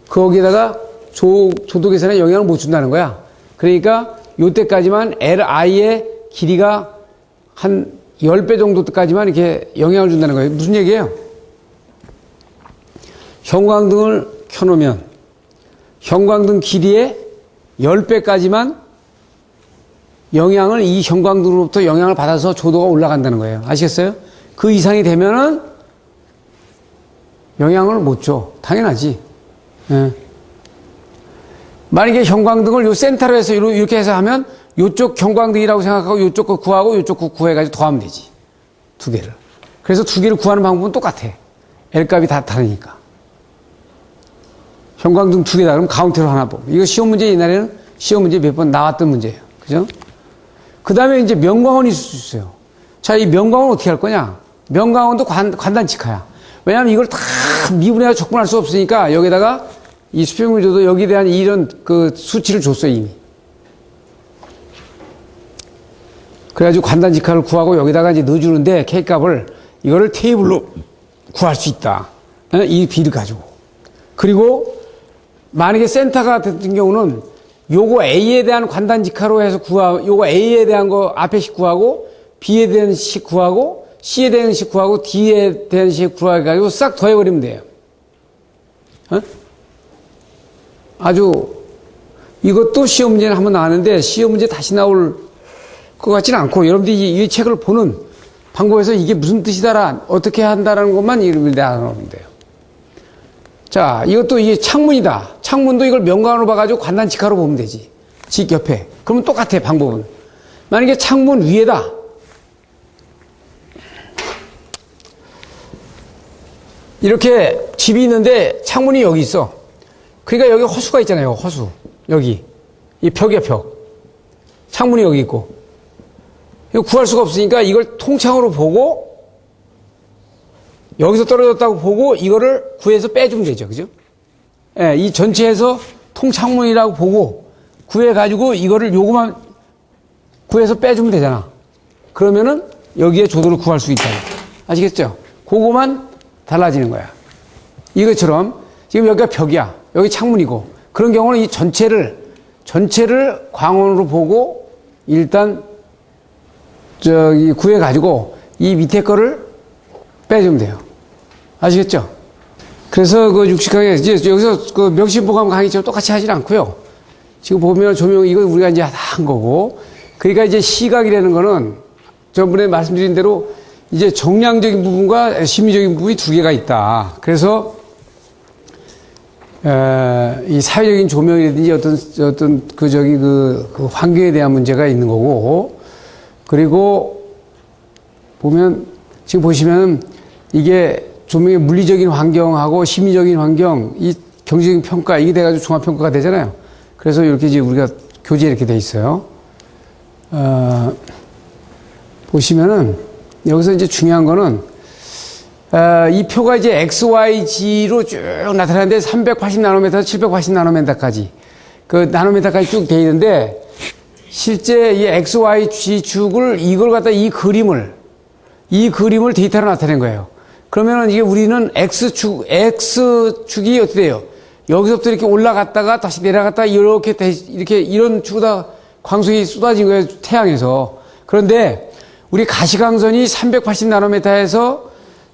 거기에다가 조도 계산에 영향을 못 준다는 거야. 그러니까 요때까지만 LI의 길이가 한 10배 정도까지만 이렇게 영향을 준다는 거예요. 무슨 얘기예요? 형광등을 켜놓으면 형광등 길이의 10배까지만 영향을 이 형광등으로부터 영향을 받아서 조도가 올라간다는 거예요. 아시겠어요? 그 이상이 되면은 영향을 못 줘. 당연하지. 예. 만약에 형광등을 요 센터로 해서 이렇게 해서 하면 요쪽 형광등이라고 생각하고 요쪽 거 구하고 요쪽 거 구해가지고 더하면 되지. 두 개를. 그래서 두 개를 구하는 방법은 똑같아. L값이 다 다르니까. 형광등 두 개다. 그럼 가운데로 하나 보고. 이거 시험 문제 옛날에는 시험 문제 몇 번 나왔던 문제예요. 그죠? 그 다음에 이제 명광원이 있을 수 있어요. 자, 이 명광원 어떻게 할 거냐? 명광원도 관단직하야. 왜냐하면 이걸 다 미분해서 적분할 수 없으니까 여기다가 이 수평면 조도 여기에 대한 이런 그 수치를 줬어요, 이미. 그래가지고 관단직하를 구하고 여기다가 이제 넣어주는데 K값을 이거를 테이블로 구할 수 있다. 이 비를 가지고. 그리고 만약에 센터가 됐던 경우는 요거 A에 대한 관단직하로 해서 구하고 요거 A에 대한 거 앞에 식 구하고 B에 대한 식 구하고 C에 대한 식 구하고 D에 대한 식 구해가지고 싹 더해버리면 돼요. 어? 아주 이것도 시험 문제는 한번 나왔는데 시험 문제 다시 나올 것 같지는 않고 여러분들이 이 책을 보는 방법에서 이게 무슨 뜻이다라 어떻게 한다라는 것만 이름을 알아놓으면 돼요. 자, 이것도 이게 창문이다. 창문도 이걸 명관으로 봐가지고 관단직하로 보면 되지. 직 옆에. 그러면 똑같아, 방법은. 만약에 창문 위에다. 이렇게 집이 있는데 창문이 여기 있어. 그러니까 여기 허수가 있잖아요, 허수. 여기. 이 벽에 벽. 창문이 여기 있고. 이거 구할 수가 없으니까 이걸 통창으로 보고 여기서 떨어졌다고 보고 이거를 구해서 빼주면 되죠. 그죠? 예, 이 전체에서 통창문이라고 보고 구해가지고 이거를 요거만 구해서 빼주면 되잖아. 그러면은 여기에 조도를 구할 수 있다. 아시겠죠? 그거만 달라지는 거야. 이것처럼 지금 여기가 벽이야. 여기 창문이고. 그런 경우는 이 전체를 광원으로 보고 일단 저기 구해가지고 이 밑에 거를 빼주면 돼요. 아시겠죠? 그래서 그 60강에 이제 여기서 그 명심보감 강의처럼 똑같이 하진 않고요. 지금 보면 조명 이거 우리가 이제 한 거고. 그러니까 이제 시각이라는 거는 전번에 말씀드린 대로 이제 정량적인 부분과 심리적인 부분이 두 개가 있다. 그래서 이 사회적인 조명이라든지 어떤 그 환경에 대한 문제가 있는 거고. 그리고 보면 지금 보시면 이게 조명의 물리적인 환경하고 심리적인 환경, 이 경제적인 평가 이게 돼가지고 종합평가가 되잖아요. 그래서 이렇게 이제 우리가 교재에 이렇게 돼 있어요. 보시면은 여기서 이제 중요한 거는 이 표가 이제 XYG로 쭉 나타나는데 380나노미터, 780나노미터까지 그 나노미터까지 쭉 돼 있는데 실제 이 XYG 축을 이걸 갖다 이 그림을 데이터로 나타낸 거예요. 그러면은 이게 우리는 X축이 어떻게 돼요? 여기서부터 이렇게 올라갔다가 다시 내려갔다가 이렇게 이런 축으로 광속이 쏟아진 거예요. 태양에서. 그런데 우리 가시광선이 380나노미터에서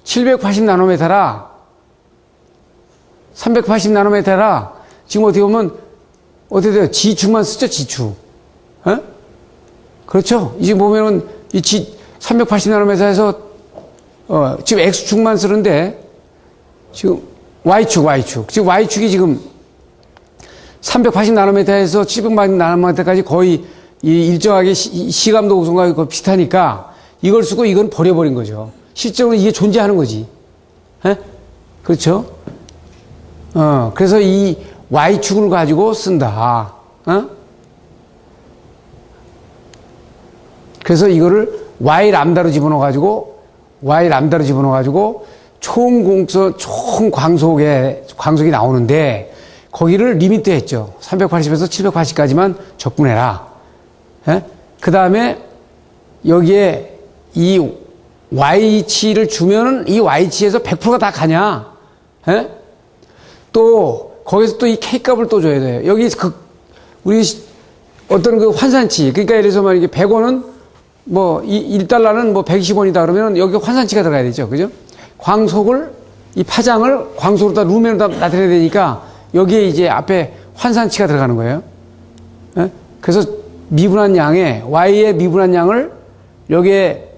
780나노미터라 380나노미터라 지금 어떻게 보면 어떻게 돼요? G축만 쓰죠, G축. 어? 그렇죠? 지금 보면은 이 380나노미터에서 지금 X축만 쓰는데 지금 Y축. 지금 Y축이 지금 380나노미터에서 780나노미터까지 거의 일정하게 시감도 우선과 거의 비슷하니까 이걸 쓰고 이건 버려버린 거죠. 실제로는 이게 존재하는 거지. 에? 그렇죠? 그래서 이 Y축을 가지고 쓴다. 그래서 이거를 Y 람다로 집어넣어가지고 총 광속이 나오는데 거기를 리미트 했죠. 380에서 780까지만 접근해라. 그 다음에 여기에 이 Y치를 주면은 이 Y치에서 100%가 다 가냐? 또 거기서 또 이 K값을 또 줘야 돼요. 여기 우리 어떤 그 환산치, 그러니까 예를 들어서 만약에 100원은 뭐 1달러는 뭐 120원이다 그러면 여기 환산치가 들어가야 되죠. 그죠? 광속을 이 파장을 광속으로 루멘으로 나타내야 되니까 여기에 이제 앞에 환산치가 들어가는 거예요. 그래서 미분한 양에 Y의 미분한 양을 여기에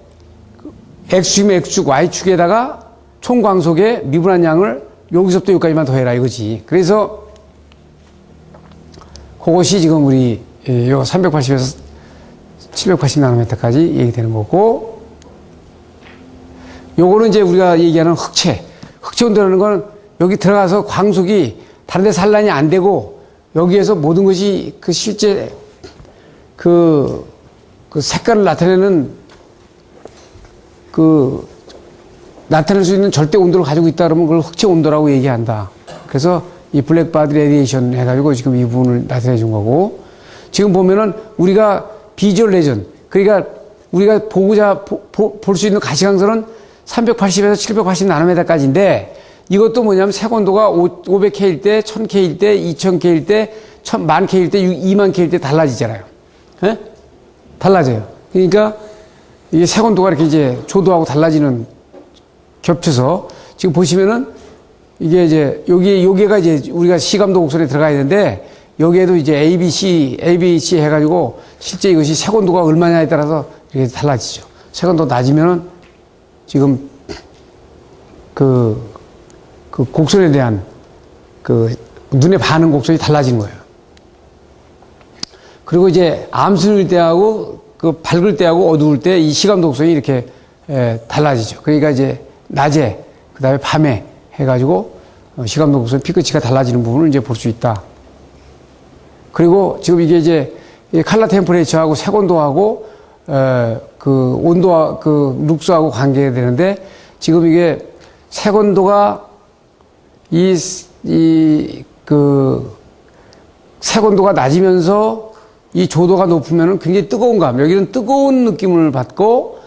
X축이면 X축, Y축에다가 총 광속의 미분한 양을 여기서부터 여기까지만 더해라 이거지. 그래서 그것이 지금 우리 요 380에서 780나노미터까지 얘기되는 거고, 요거는 이제 우리가 얘기하는 흑체 온도라는 건 여기 들어가서 광속이 다른 데 산란이 안 되고 여기에서 모든 것이 그 실제 그 색깔을 나타낼 수 있는 절대 온도를 가지고 있다 그러면 그걸 흑체 온도라고 얘기한다. 그래서 이 블랙바디 레디에이션 해가지고 지금 이 부분을 나타내 준 거고, 지금 보면은 우리가 비주얼 레전, 그러니까 우리가 볼 수 있는 가시광선은 380에서 780나노미터까지인데 이것도 뭐냐면 색온도가 500K일 때, 1000K일 때, 2000K일 때, 1000K일 때, 20000K일 때 달라지잖아요. 달라져요. 그러니까 이게 색온도가 이렇게 이제 조도하고 달라지는 겹쳐서 지금 보시면은 이게 이제, 여기가 이제 우리가 시감도 곡선에 들어가야 되는데, 여기에도 이제 ABC 해가지고, 실제 이것이 색온도가 얼마냐에 따라서 이렇게 달라지죠. 색온도 낮으면은, 지금, 그 곡선에 대한, 눈에 반응 곡선이 달라진 거예요. 그리고 이제, 암순일 때하고, 밝을 때하고 어두울 때 이 시감도 곡선이 이렇게, 달라지죠. 그러니까 이제, 낮에, 그 다음에 밤에 해가지고, 시감도 곡선 피크치가 달라지는 부분을 이제 볼 수 있다. 그리고 지금 이게 이제 칼라 템퍼레이처하고 색온도하고 온도와 룩스하고 관계가 되는데 지금 이게 색온도가 색온도가 낮으면서 이 조도가 높으면은 굉장히 뜨거운 감, 여기는 뜨거운 느낌을 받고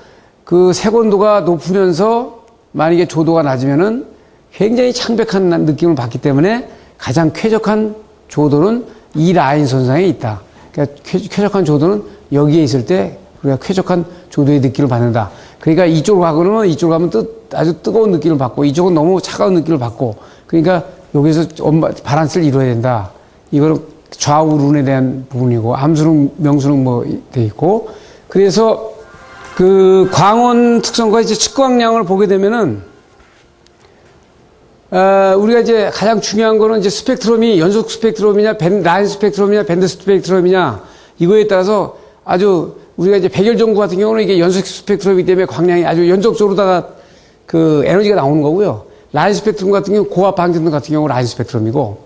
그 색온도가 높으면서 만약에 조도가 낮으면은 굉장히 창백한 느낌을 받기 때문에 가장 쾌적한 조도는 이 라인 선상에 있다. 그러니까 쾌적한 조도는 여기에 있을 때 우리가 쾌적한 조도의 느낌을 받는다. 그러니까 이쪽으로 가고는 이쪽으로 가면 아주 뜨거운 느낌을 받고 이쪽은 너무 차가운 느낌을 받고 그러니까 여기서 바란스를 이루어야 된다. 이거는 좌우 룬에 대한 부분이고 암수능, 명수능 뭐 돼 있고 그래서 그 광원 특성과 이제 측광량을 보게 되면은 우리가 이제 가장 중요한 거는 이제 스펙트럼이 연속 스펙트럼이냐, 라인 스펙트럼이냐, 밴드 스펙트럼이냐, 이거에 따라서 아주 우리가 이제 백열전구 같은 경우는 이게 연속 스펙트럼이기 때문에 광량이 아주 연속적으로다가 그 에너지가 나오는 거고요. 라인 스펙트럼 같은 경우 고압 방전등 같은 경우 라인 스펙트럼이고,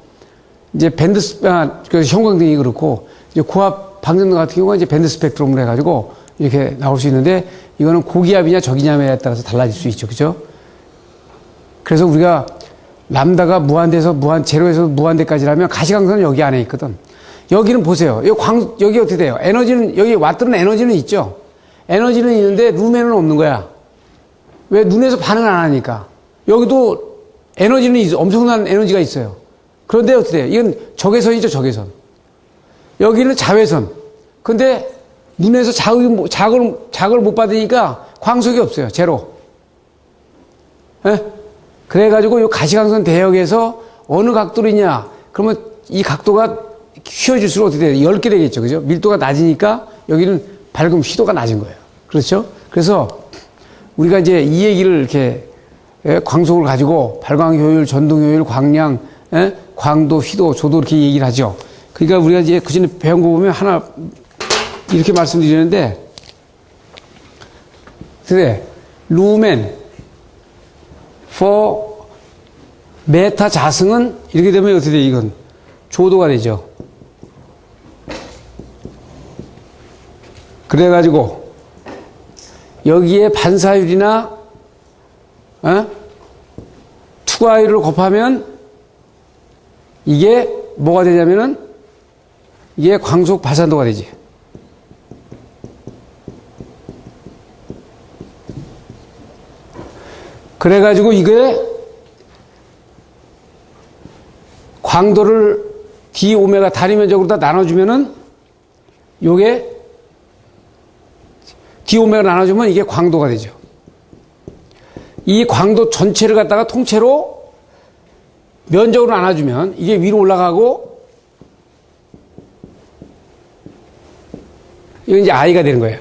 이제 그 형광등이 그렇고, 이제 고압 방전등 같은 경우가 이제 밴드 스펙트럼으로 해가지고 이렇게 나올 수 있는데, 이거는 고기압이냐 저기압에 따라서 달라질 수 있죠. 그죠? 그래서 우리가 람다가 무한대에서 제로에서 무한대까지라면 가시광선은 여기 안에 있거든. 여기는 보세요. 여기 어떻게 돼요? 에너지는, 여기 와트는 에너지는 있죠? 에너지는 있는데 룸에는 없는 거야. 왜? 눈에서 반응을 안 하니까. 여기도 에너지는 엄청난 에너지가 있어요. 그런데 어떻게 돼요? 이건 적외선이죠, 적외선. 여기는 자외선. 근데 눈에서 자극을 못 받으니까 광속이 없어요. 제로. 예? 그래가지고 이 가시광선 대역에서 어느 각도이냐 그러면 이 각도가 휘어질수록 어떻게 돼요? 10개 되겠죠. 그죠? 밀도가 낮으니까 여기는 밝음 휘도가 낮은 거예요. 그렇죠? 그래서 우리가 이제 이 얘기를 이렇게 광속을 가지고 발광 효율, 전동 효율, 광량, 광도, 휘도, 조도 이렇게 얘기를 하죠. 그러니까 우리가 이제 그 전에 배운 거 보면 하나 이렇게 말씀드리는데 그래, 루멘 for 메타 자승은 이렇게 되면 어떻게 돼? 이건 조도가 되죠. 그래가지고 여기에 반사율이나 투과율을 곱하면 이게 뭐가 되냐면은 이게 광속 발산도가 되지. 그래가지고 이게 광도를 d 오메가 단위 면적으로 다 나눠주면은 요게 d 오메가 나눠주면 이게 광도가 되죠. 이 광도 전체를 갖다가 통째로 면적으로 나눠주면 이게 위로 올라가고 이건 이제 i가 되는 거예요.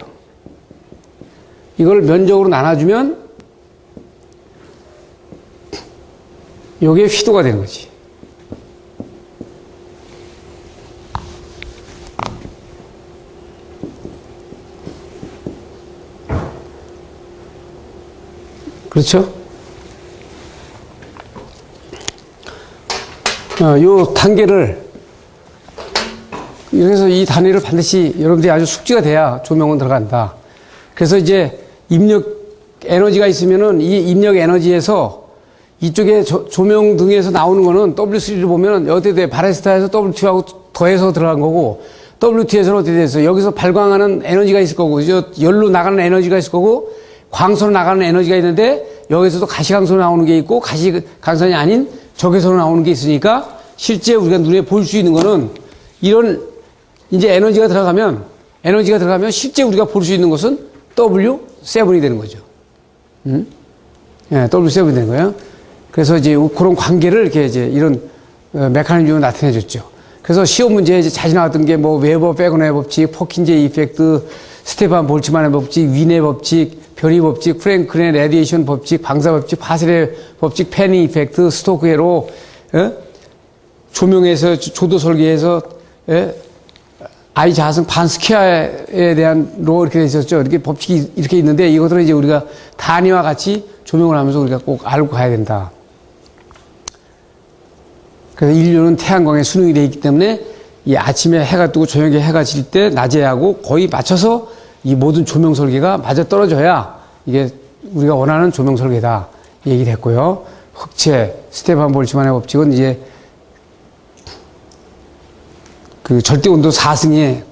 이걸 면적으로 나눠주면 요게 휘도가 되는 거지. 그렇죠? 요 단계를, 그래서 이 단위를 반드시 여러분들이 아주 숙지가 돼야 조명은 들어간다. 그래서 이제 입력 에너지가 있으면은 이 입력 에너지에서 이쪽에 조명 등에서 나오는 거는 W3를 보면 어떻게 돼? 바레스타에서 W2하고 더해서 들어간 거고 W2에서는 어떻게 돼서 여기서 발광하는 에너지가 있을 거고 열로 나가는 에너지가 있을 거고 광선으로 나가는 에너지가 있는데 여기서도 가시광선으로 나오는 게 있고 가시광선이 아닌 적외선으로 나오는 게 있으니까 실제 우리가 눈에 볼 수 있는 거는 이런 이제 에너지가 들어가면 실제 우리가 볼 수 있는 것은 W7이 되는 거죠. 예, W7이 되는 거예요. 그래서 이제 그런 관계를 이렇게 이제 이런 메커니즘으로 나타내 줬죠. 그래서 시험 문제에 이제 자주 나왔던 게 뭐 웨버 페거너의 법칙, 포킨제 이펙트, 스테판 볼츠만의 법칙, 윈의 법칙, 별의 법칙, 프랭클린의 레디에이션 법칙, 방사 법칙, 파셀의 법칙, 페니 이펙트, 스토크회로 조명에서 조도 설계에서 I 자승 반 스퀘어에 대한 로 이렇게 돼 있었죠. 이렇게 법칙이 이렇게 있는데 이것들은 이제 우리가 단위와 같이 조명을 하면서 우리가 꼭 알고 가야 된다. 그래서 인류는 태양광에 순응이 되어 있기 때문에 이 아침에 해가 뜨고 저녁에 해가 질 때 낮에 하고 거의 맞춰서 이 모든 조명 설계가 맞아 떨어져야 이게 우리가 원하는 조명 설계다 얘기를 했고요. 흑체, 스테판 볼츠만의 법칙은 이제 그 절대 온도 4승의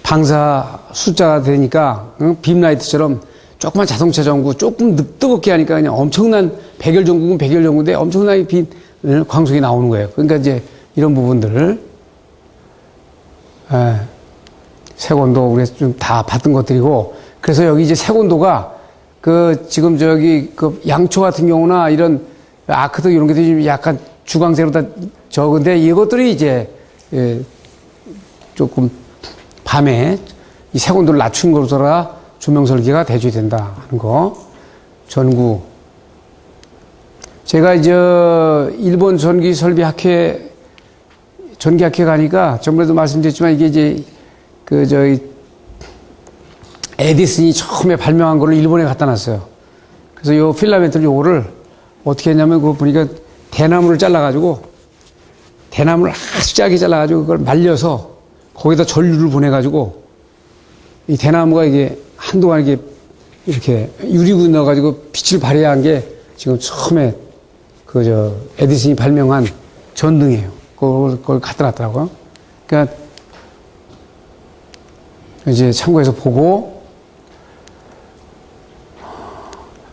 방사 숫자가 되니까 빔라이트처럼 조그만 자동차 전구 조금 뜨겁게 하니까 그냥 엄청난 백열 전구는 백열 전구인데 엄청나게 빈 광속이 나오는 거예요. 그러니까 이제 이런 부분들을 색온도 우리가 좀 다 봤던 것들이고, 그래서 여기 이제 색온도가 그 지금 저기 그 양초 같은 경우나 이런 아크도 이런 게 좀 약간 주광색으로 다 적은데 이것들이 이제 조금 밤에 이 색온도를 낮춘 것으로라 조명 설계가 대조가 된다 하는 거. 전구. 제가 이제 일본 전기설비학회 전기학회 가니까 전번에도 말씀드렸지만 이게 이제 그 저희 에디슨이 처음에 발명한 거를 일본에 갖다 놨어요. 그래서 요 필라멘트를 요거를 어떻게 했냐면 그거 보니까 대나무를 잘라가지고 대나무를 아주 짧게 잘라가지고 그걸 말려서 거기다 전류를 보내가지고 이 대나무가 이게 한동안 이렇게 유리군 넣어가지고 빛을 발휘한 게 지금 처음에 그 에디슨이 발명한 전등이에요. 그걸 갖다 놨더라고요. 그러니까 이제 참고해서 보고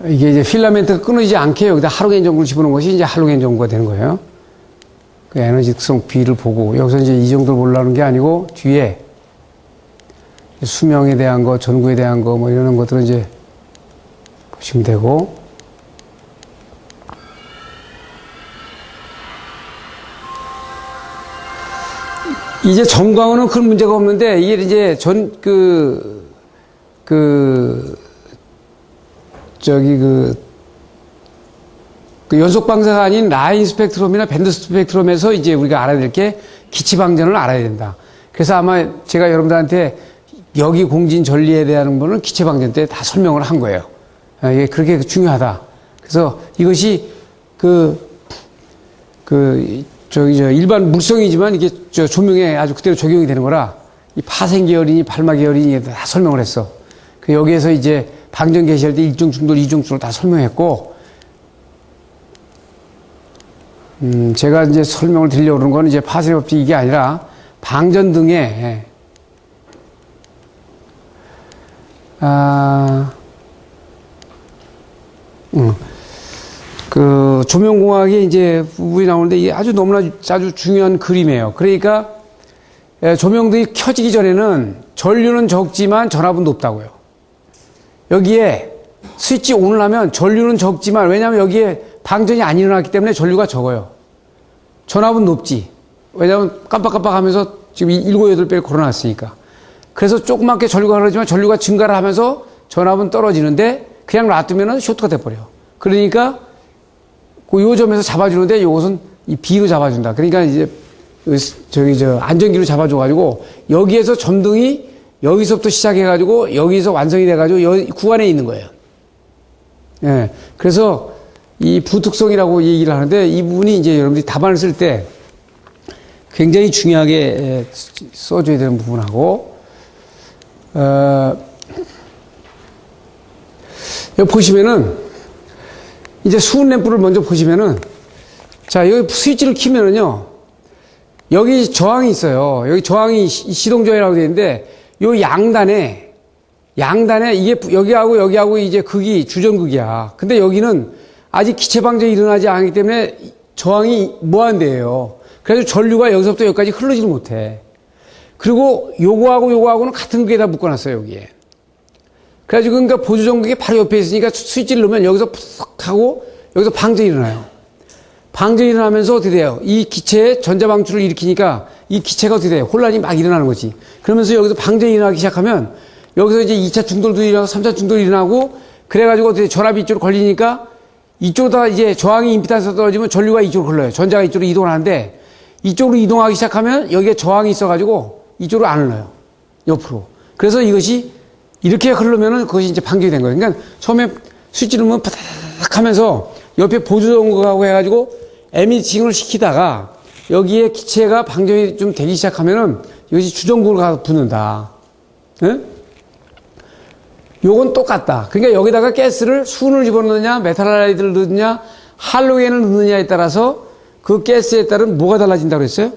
이게 이제 필라멘트가 끊어지지 않게 여기다 할로겐 전구를 집어넣은 것이 이제 할로겐 전구가 되는 거예요. 그 에너지 특성 B를 보고 여기서 이제 이 정도를 보려는 게 아니고 뒤에 수명에 대한 거, 전구에 대한 거 뭐 이런 것들은 이제 보시면 되고. 이제 전광은 그런 문제가 없는데 이게 이제 연속 방사가 아닌 라인 스펙트럼이나 밴드 스펙트럼에서 이제 우리가 알아야 될 게 기치 방전을 알아야 된다. 그래서 아마 제가 여러분들한테 여기 공진 전리에 대한 거는 기체 방전 때 다 설명을 한 거예요. 이게 그렇게 중요하다. 그래서 이것이 일반 물성이지만 이게 조명에 아주 그대로 적용이 되는 거라 이 파생 계열이니 발마 계열이니 다 설명을 했어. 여기에서 이제 방전 개시할 때 일중 충돌, 이중 충돌 다 설명했고, 제가 이제 설명을 드리려고 그러는 건 이제 파생 법칙 이게 아니라 방전 등의 그 조명공학이 이제 부분이 나오는데 이게 아주 너무나 아주 중요한 그림이에요. 그러니까 조명등이 켜지기 전에는 전류는 적지만 전압은 높다고요. 여기에 스위치 ON을 하면 전류는 적지만, 왜냐하면 여기에 방전이 안 일어났기 때문에 전류가 적어요. 전압은 높지. 왜냐하면 깜빡깜빡 하면서 지금 7, 8배를 걸어놨으니까. 그래서 조그맣게 전류가 흐르지만 전류가 증가를 하면서 전압은 떨어지는데 그냥 놔두면 쇼트가 돼버려. 그러니까 요 점에서 잡아주는데 요것은 이 B로 잡아준다. 그러니까 이제 안전기로 잡아줘가지고 여기에서 점등이 여기서부터 시작해가지고 여기서 완성이 돼가지고 여기 구간에 있는 거예요. 예. 그래서 이 부특성이라고 얘기를 하는데 이 부분이 이제 여러분들이 답안을 쓸 때 굉장히 중요하게 써줘야 되는 부분하고, 여기 보시면은 이제 수은 램프를 먼저 보시면은, 자, 여기 스위치를 키면은요, 여기 저항이 있어요. 여기 저항이 시동저항이라고 되어 있는데, 요 양단에 이게 여기하고 이제 극이 주전극이야. 근데 여기는 아직 기체 방전이 일어나지 않기 때문에 저항이 무한대예요. 그래서 전류가 여기서부터 여기까지 흐르질 못해. 그리고 요거하고는 같은 극에다 묶어놨어요, 여기에. 그래가지고 그러니까 보조전극이 바로 옆에 있으니까 스위치를 넣으면 여기서 푹 하고 여기서 방전이 일어나요. 방전이 일어나면서 어떻게 돼요? 이 기체에 전자방출을 일으키니까 이 기체가 어떻게 돼요? 혼란이 막 일어나는 거지. 그러면서 여기서 방전이 일어나기 시작하면 여기서 이제 2차 충돌도 일어나고 3차 충돌이 일어나고 그래가지고 어떻게 전압이 이쪽으로 걸리니까 이쪽으로 이제 저항이 임피단스가 떨어지면 전류가 이쪽으로 흘러요. 전자가 이쪽으로 이동을 하는데 이쪽으로 이동하기 시작하면 여기에 저항이 있어가지고 이쪽으로 안 흘러요. 옆으로. 그래서 이것이 이렇게 흐르면은 그것이 이제 방전이 된 거예요. 그러니까 처음에 스위치 누르면 파닥 하면서 옆에 보조전구하고 해가지고 에미팅을 시키다가 여기에 기체가 방전이 좀 되기 시작하면은 이것이 주전구를 가서 붙는다. 예? 요건 똑같다. 그러니까 여기다가 가스를 수은을 집어넣느냐, 메탈하이드를 넣느냐, 할로겐을 넣느냐에 따라서 그 가스에 따른 뭐가 달라진다고 그랬어요?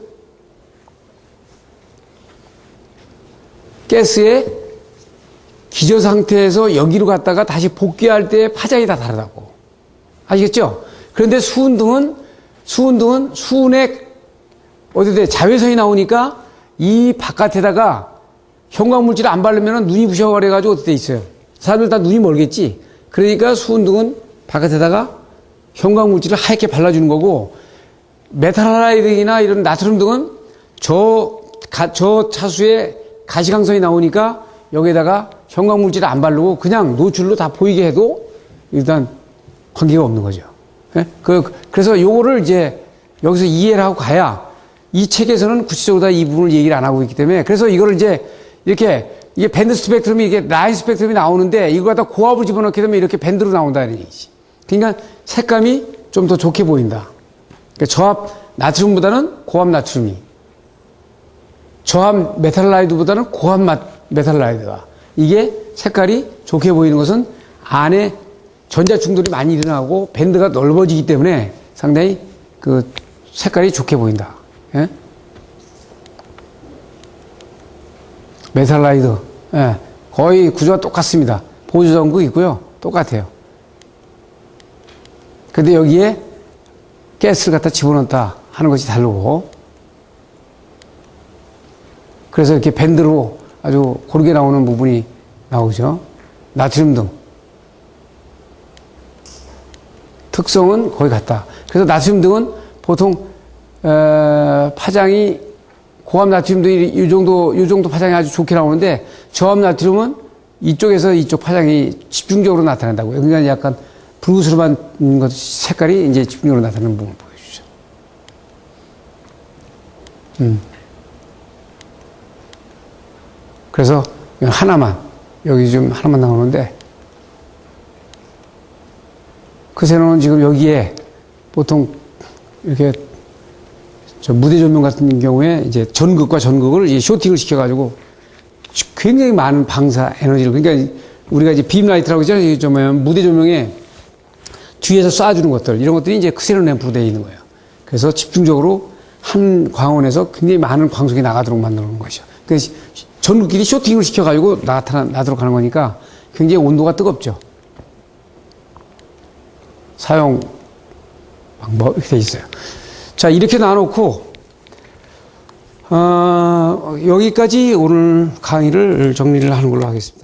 가스의 기저 상태에서 여기로 갔다가 다시 복귀할 때 파장이 다 다르다고. 아시겠죠? 그런데 수은등은 수은에 어디 돼? 자외선이 나오니까 이 바깥에다가 형광물질을 안 바르면 눈이 부셔버려가지고 어떻게 돼 있어요? 사람들 다 눈이 멀겠지? 그러니까 수은등은 바깥에다가 형광물질을 하얗게 발라주는 거고, 메탈하이드나 이런 나트륨 등은 저 차수에 가시광선이 나오니까 여기에다가 형광물질을 안 바르고 그냥 노출로 다 보이게 해도 일단 관계가 없는 거죠. 예? 그래서 요거를 이제 여기서 이해를 하고 가야 이 책에서는 구체적으로 다 이 부분을 얘기를 안 하고 있기 때문에 그래서 이거를 이제 이렇게 이게 밴드 스펙트럼이 이게 라인 스펙트럼이 나오는데 이걸 갖다 고압을 집어넣게 되면 이렇게 밴드로 나온다는 얘기지. 그러니까 색감이 좀 더 좋게 보인다. 그러니까 저압 나트륨보다는 고압 나트륨이, 저압 메탈라이드보다는 고압 메탈라이드가 이게 색깔이 좋게 보이는 것은 안에 전자 충돌이 많이 일어나고 밴드가 넓어지기 때문에 상당히 그 색깔이 좋게 보인다. 예? 메탈라이드, 예, 거의 구조가 똑같습니다. 보조전구 있고요. 똑같아요. 근데 여기에 가스를 갖다 집어넣었다 하는 것이 다르고, 그래서 이렇게 밴드로 아주 고르게 나오는 부분이 나오죠. 나트륨 등. 특성은 거의 같다. 그래서 나트륨 등은 보통, 파장이 고압 나트륨도 이 정도 파장이 아주 좋게 나오는데 저압 나트륨은 이쪽에서 이쪽 파장이 집중적으로 나타난다고요. 그러니까 약간 붉으스름한 것 색깔이 이제 집중적으로 나타나는 부분을 보여주죠. 그래서 하나만 여기 좀 하나만 나오는데 크세논은 지금 여기에 보통 이렇게 저 무대 조명 같은 경우에 이제 전극과 전극을 이제 쇼팅을 시켜가지고 굉장히 많은 방사 에너지를, 그러니까 우리가 이제 빔라이트라고 하죠. 이게 좀 무대 조명에 뒤에서 쏴주는 것들, 이런 것들이 이제 크세논 램프로 되어 있는 거예요. 그래서 집중적으로 한 광원에서 굉장히 많은 광속이 나가도록 만드는 것이죠. 그래서 전극끼리 쇼팅을 시켜가지고 나도록 하는 거니까 굉장히 온도가 뜨겁죠. 사용 방법 이렇게 돼 있어요. 자, 이렇게 놔놓고 여기까지 오늘 강의를 정리를 하는 걸로 하겠습니다.